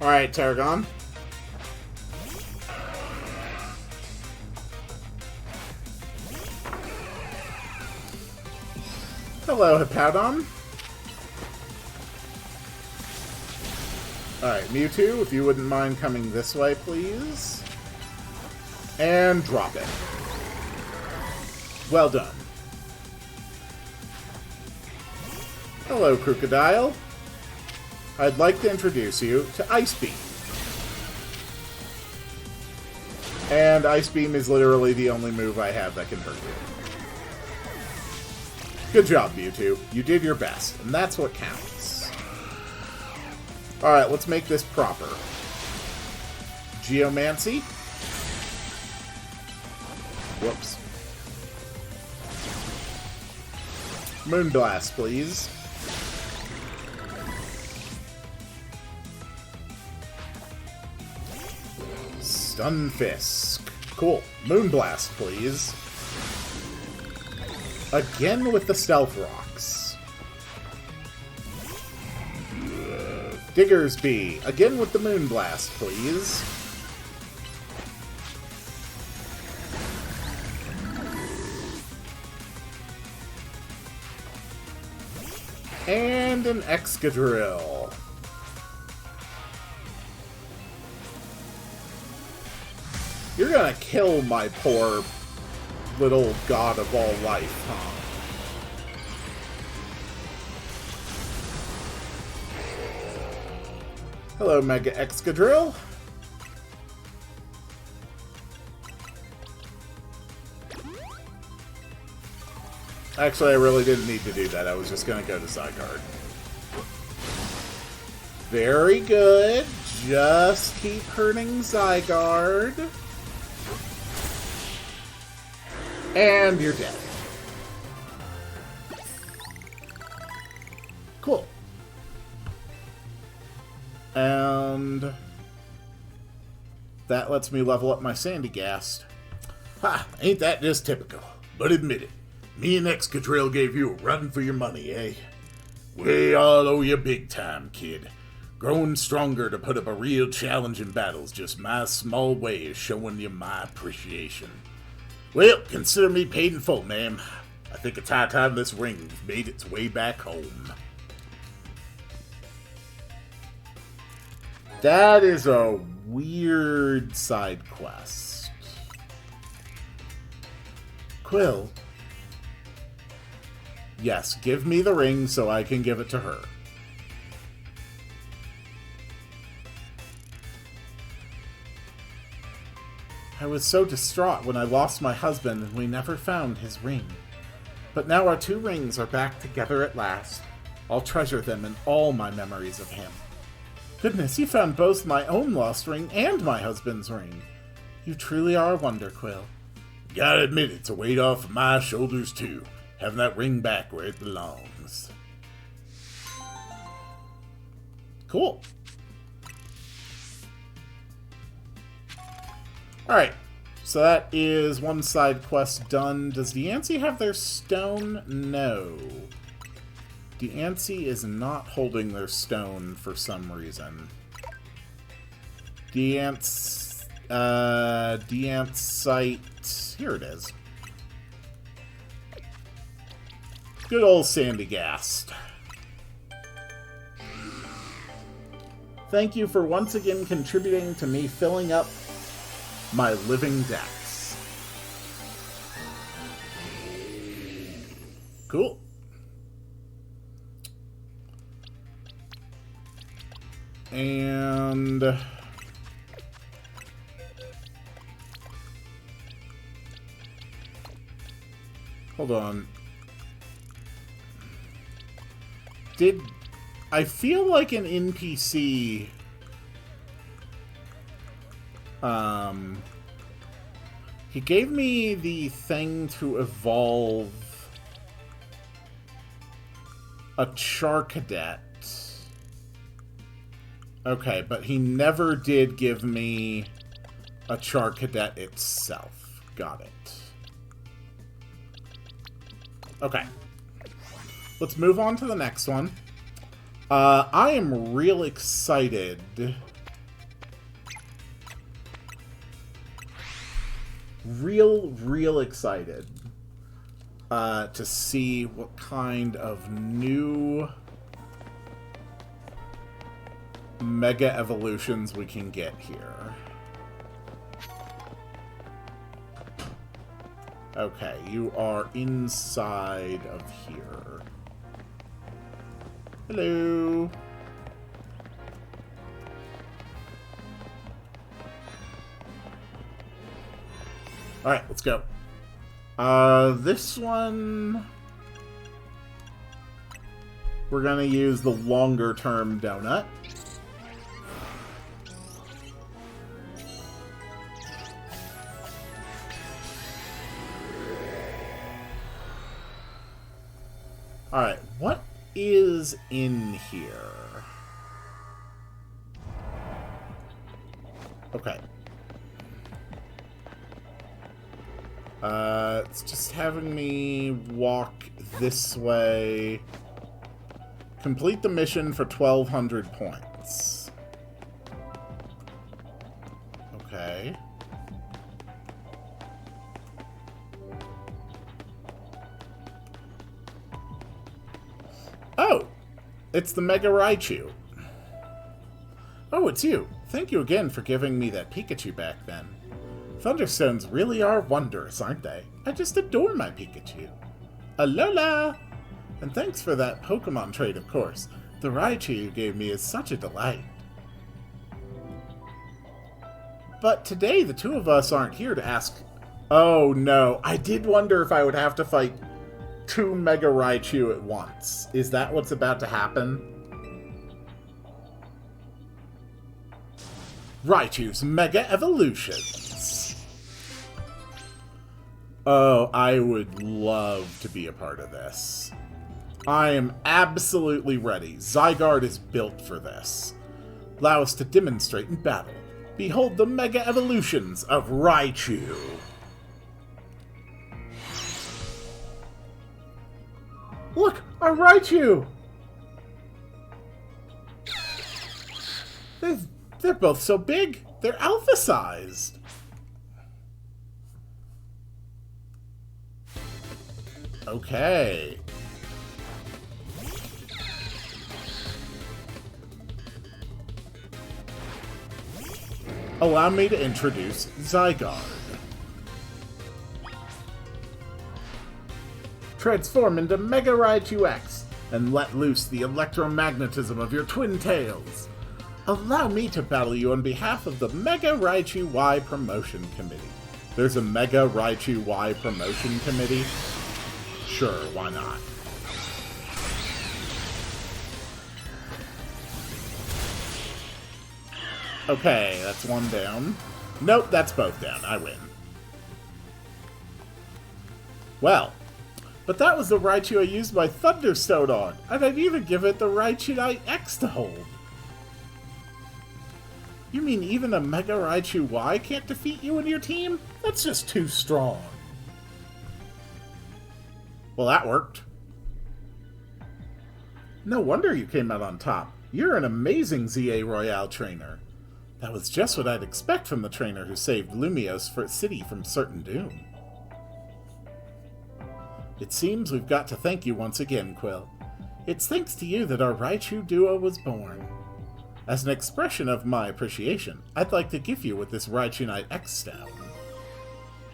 Alright, Tarragon. Hello, Hippowdon. Alright, Mewtwo, if you wouldn't mind coming this way, please. And drop it. Well done. Hello, Crocodile. I'd like to introduce you to Ice Beam. And Ice Beam is literally the only move I have that can hurt you. Good job, Mewtwo. You did your best, and that's what counts. Alright, let's make this proper. Geomancy. Whoops. Moonblast, please. Stunfisk. Cool. Moonblast, please. Again with the Stealth Rocks. Diggersby. Again with the Moonblast, please. And an Excadrill. You're gonna kill my poor little god of all life, huh? Hello, Mega Excadrill. Actually, I really didn't need to do that. I was just going to go to Zygarde. Very good. Just keep hurting Zygarde. And you're dead. Cool. And that lets me level up my Sandygast. Ha! Ain't that just typical? But admit it. Me and Excadrill gave you a run for your money, eh? We all owe you big time, kid. Growing stronger to put up a real challenge in battle's just my small way of showing you my appreciation. Well, consider me paid in full, ma'am. I think it's high time this ring made its way back home. That is a weird side quest. Quill. Yes, give me the ring so I can give it to her. I was so distraught when I lost my husband and we never found his ring. But now our two rings are back together at last. I'll treasure them in all my memories of him. Goodness, you found both my own lost ring and my husband's ring. You truly are a wonder, Quill. Gotta admit, it's a weight off of my shoulders, too. Having that ring back where it belongs. Cool. Alright, so that is one side quest done. Does Diancie have their stone? No. Diancie is not holding their stone for some reason. Diancie site. Here it is. Good old Sandygast. Thank you for once again contributing to me filling up my living decks. Cool. And hold on. I feel like an NPC he gave me the thing to evolve a Charcadet. Okay, but he never did give me a Charcadet itself. Got it. Okay. Let's move on to the next one. I am real excited. Real excited to see what kind of new mega evolutions we can get here. Okay, you are inside of here. Hello. Alright, let's go. This one we're gonna use the longer term donut. Alright, what is in here? Okay. It's just having me walk this way. Complete the mission for 1,200 points. Okay. Oh, It's the Mega Raichu. Oh, it's you. Thank you again for giving me that Pikachu back then. Thunderstones really are wondrous, aren't they? I just adore my Pikachu. Alola! And thanks for that Pokemon trait, of course. The Raichu you gave me is such a delight. But today, the two of us aren't here to ask... Oh, no. I did wonder if I would have to fight 2 Mega Raichu at once. Is that what's about to happen? Raichu's Mega Evolutions. Oh, I would love to be a part of this. I am absolutely ready. Zygarde is built for this. Allow us to demonstrate in battle. Behold the Mega Evolutions of Raichu. Look, a Raichu! They're both so big. They're alpha-sized. Okay. Allow me to introduce Zygarde. Transform into Mega Raichu X and let loose the electromagnetism of your twin tails. Allow me to battle you on behalf of the Mega Raichu Y Promotion Committee. There's a Mega Raichu Y Promotion Committee? Sure, why not? Okay, that's one down. Nope, that's both down. I win. Well, but that was the Raichu I used my Thunderstone on, and I'd even give it the Raichu Knight X to hold. You mean even a Mega Raichu Y can't defeat you and your team? That's just too strong. Well, that worked. No wonder you came out on top. You're an amazing ZA Royale trainer. That was just what I'd expect from the trainer who saved Lumiose City from certain doom. It seems we've got to thank you once again, Quill. It's thanks to you that our Raichu duo was born. As an expression of my appreciation, I'd like to gift you with this Raichu Knight X stone.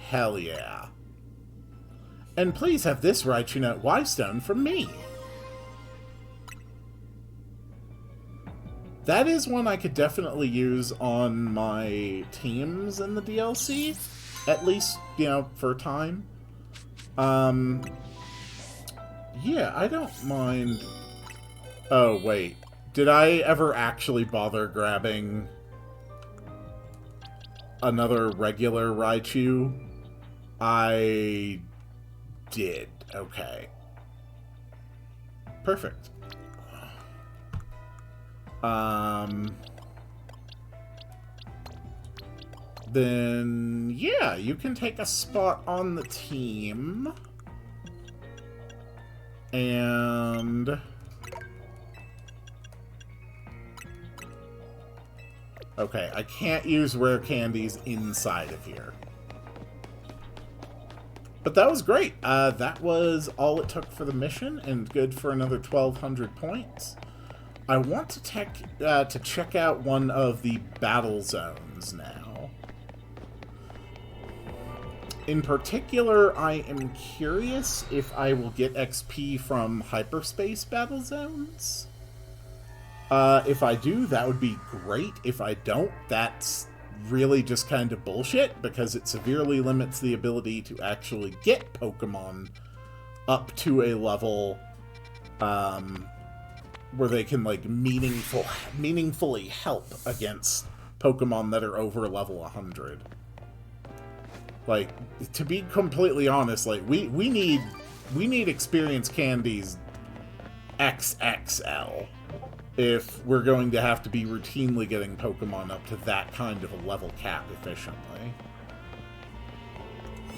Hell yeah. And please have this Raichu Knight Y stone from me. That is one I could definitely use on my teams in the DLC. At least, you know, for a time. Yeah, I don't mind... Oh, wait. Did I ever actually bother grabbing another regular Raichu? I did. Okay. Perfect. Then, yeah, you can take a spot on the team. And... Okay, I can't use rare candies inside of here. But that was great. That was all it took for the mission, and good for another 1,200 points. I want to check out one of the battle zones now. In particular, I am curious if I will get XP from Hyperspace battle zones. If I do, that would be great. If I don't, that's really just kind of bullshit, because it severely limits the ability to actually get Pokemon up to a level where they can, like, meaningfully help against Pokemon that are over level 100. Like, to be completely honest, like, we need experience candies XXL if we're going to have to be routinely getting Pokemon up to that kind of a level cap efficiently.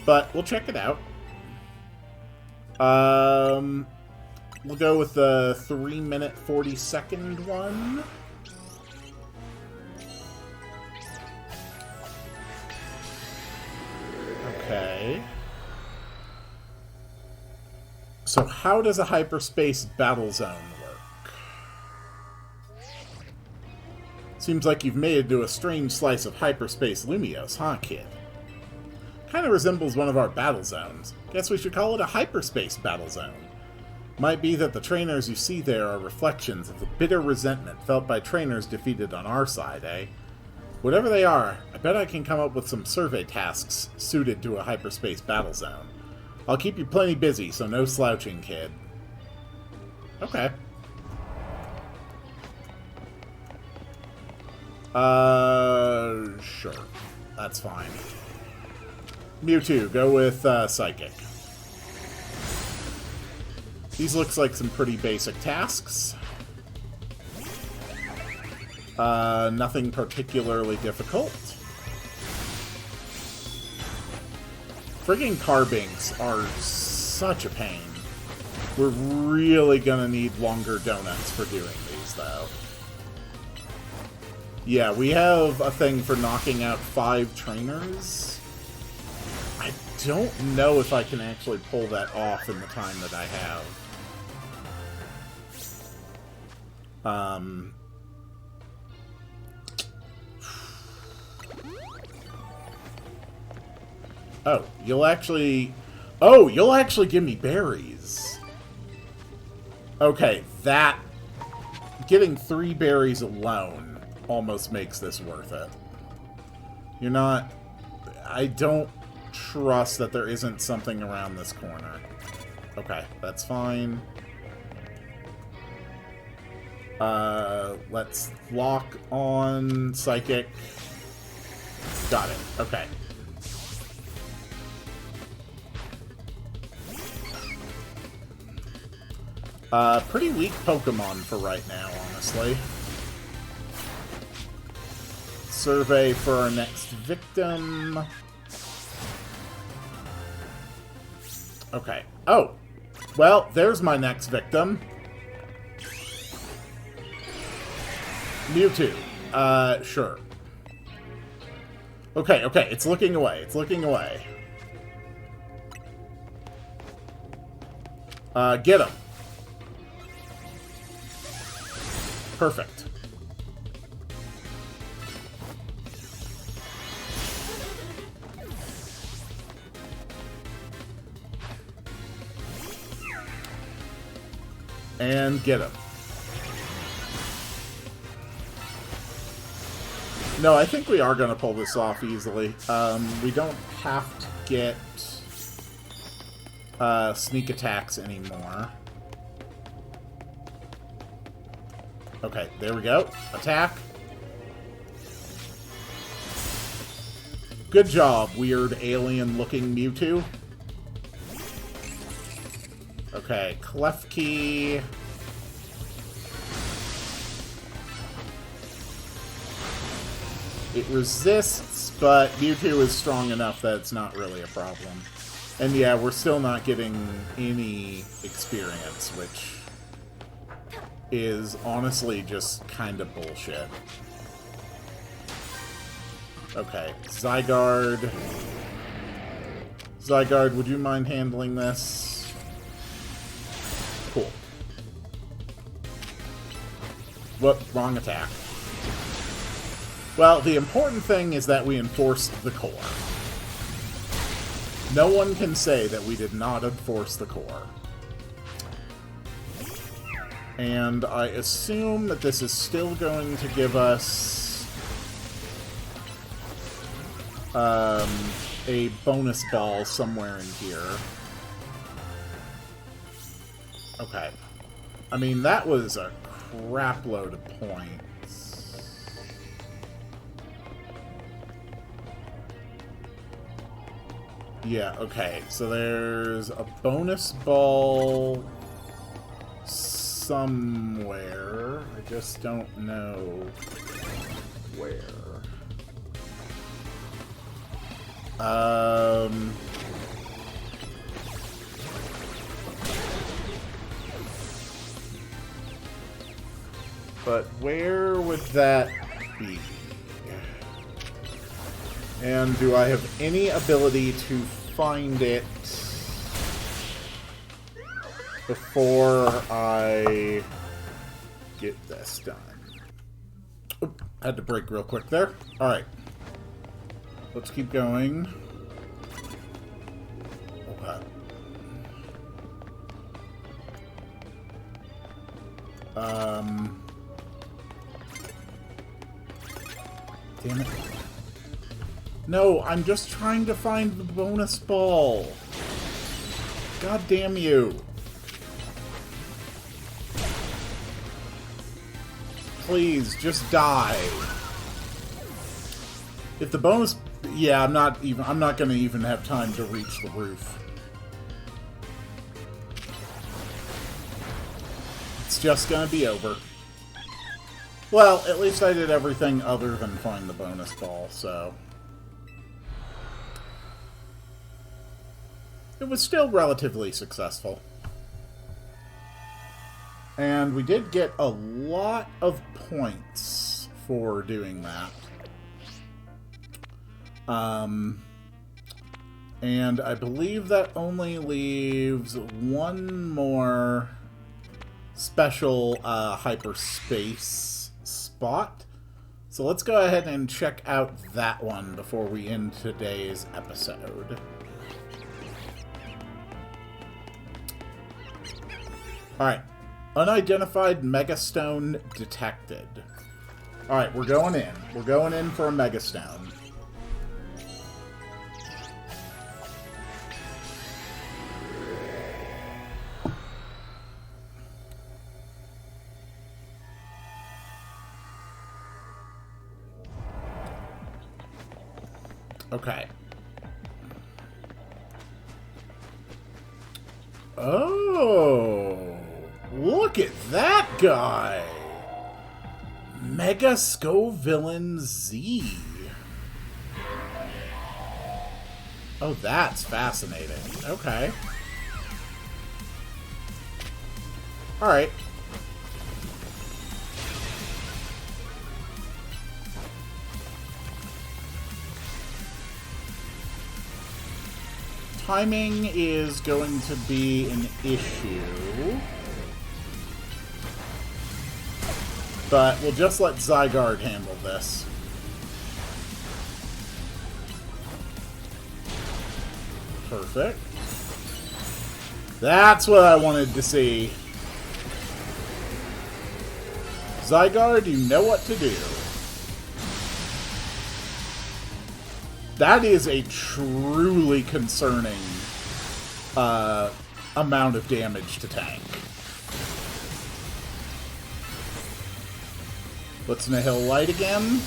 But we'll check it out. We'll go with the 3-minute 40-second one. Okay. So how does a hyperspace battle zone work? Seems like you've made it to a strange slice of hyperspace Lumiose, huh, kid? Kinda resembles one of our battle zones. Guess we should call it a hyperspace battle zone. Might be that the trainers you see there are reflections of the bitter resentment felt by trainers defeated on our side, eh? Whatever they are, I bet I can come up with some survey tasks suited to a hyperspace battle zone. I'll keep you plenty busy, so no slouching, kid. Okay. Sure. That's fine. Mewtwo, go with, Psychic. These looks like some pretty basic tasks. Nothing particularly difficult. Frigging carbinks are such a pain. We're really gonna need longer donuts for doing these, though. Yeah, we have a thing for knocking out 5 trainers. I don't know if I can actually pull that off in the time that I have. Oh, you'll actually give me berries. Okay, that... Getting 3 berries alone almost makes this worth it. You're not... I don't trust that there isn't something around this corner. Okay, that's fine. Let's lock on Psychic. Got it. Okay. Pretty weak Pokemon for right now, honestly. Survey for our next victim. Okay. Oh! Well, there's my next victim. Mewtwo. Sure. Okay, okay, it's looking away. It's looking away. Get him. Perfect. And get him. No, I think we are going to pull this off easily. We don't have to get sneak attacks anymore. Okay, there we go. Attack. Good job, weird alien-looking Mewtwo. Okay, Klefki. It resists, but Mewtwo is strong enough that it's not really a problem. And yeah, we're still not getting any experience, which is honestly just kind of bullshit. Okay, Zygarde. Zygarde, would you mind handling this? Cool. Whoop, wrong attack. Well, the important thing is that we enforced the core. No one can say that we did not enforce the core. And I assume that this is still going to give us a bonus ball somewhere in here. Okay. I mean, that was a crap load of points. Yeah, okay. So there's a bonus ball somewhere. I just don't know where. But where would that be? And do I have any ability to find it before I get this done? Oop. Had to break real quick there. Alright. Let's keep going. Okay. Damn it. No, I'm just trying to find the bonus ball. God damn you. Please, just die. If the bonus... Yeah, I'm not gonna even have time to reach the roof. It's just gonna be over. Well, at least I did everything other than find the bonus ball, so... It was still relatively successful. And we did get a lot of points for doing that. And I believe that only leaves one more special hyperspace spot. So let's go ahead and check out that one before we end today's episode. Alright. Unidentified megastone detected. Alright, we're going in. We're going in for a megastone. Okay. Oh, look at that guy! Mega Scovillain Z. Oh, that's fascinating. Okay. Alright. Timing is going to be an issue. But we'll just let Zygarde handle this. Perfect. That's what I wanted to see. Zygarde, you know what to do. That is a truly concerning amount of damage to tank. Let's Nihil Light again.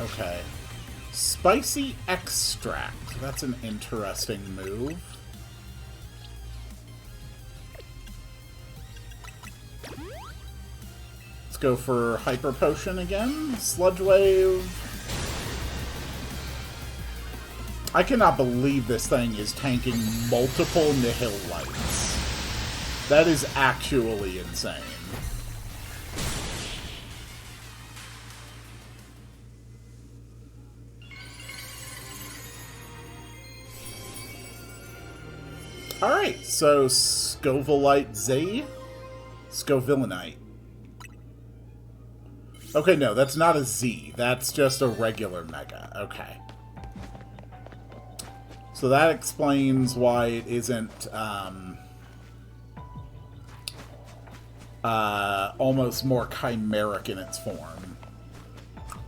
Okay. Spicy Extract. That's an interesting move. Let's go for Hyper Potion again. Sludge Wave. I cannot believe this thing is tanking multiple Nihil Lights. That is actually insane. Alright, so Scovillain Z? Scovillainite. Okay, no, that's not a Z. That's just a regular Mega. Okay. So that explains why it isn't, almost more chimeric in its form.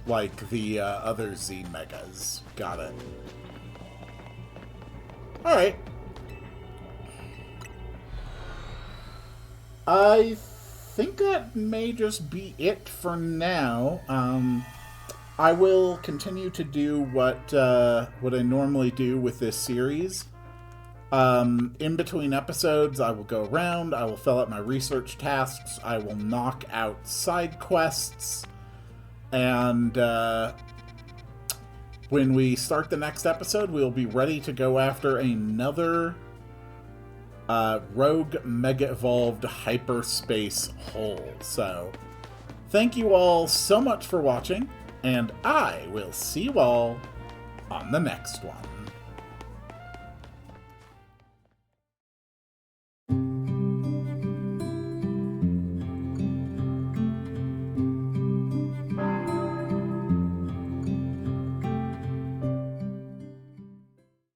Like the, other Z Megas. Got it. Alright. I think that may just be it for now. I will continue to do what I normally do with this series. In between episodes, I will go around, I will fill out my research tasks, I will knock out side quests, and when we start the next episode, we'll be ready to go after another Rogue Mega Evolved Hyperspace hole. So, thank you all so much for watching, and I will see you all on the next one.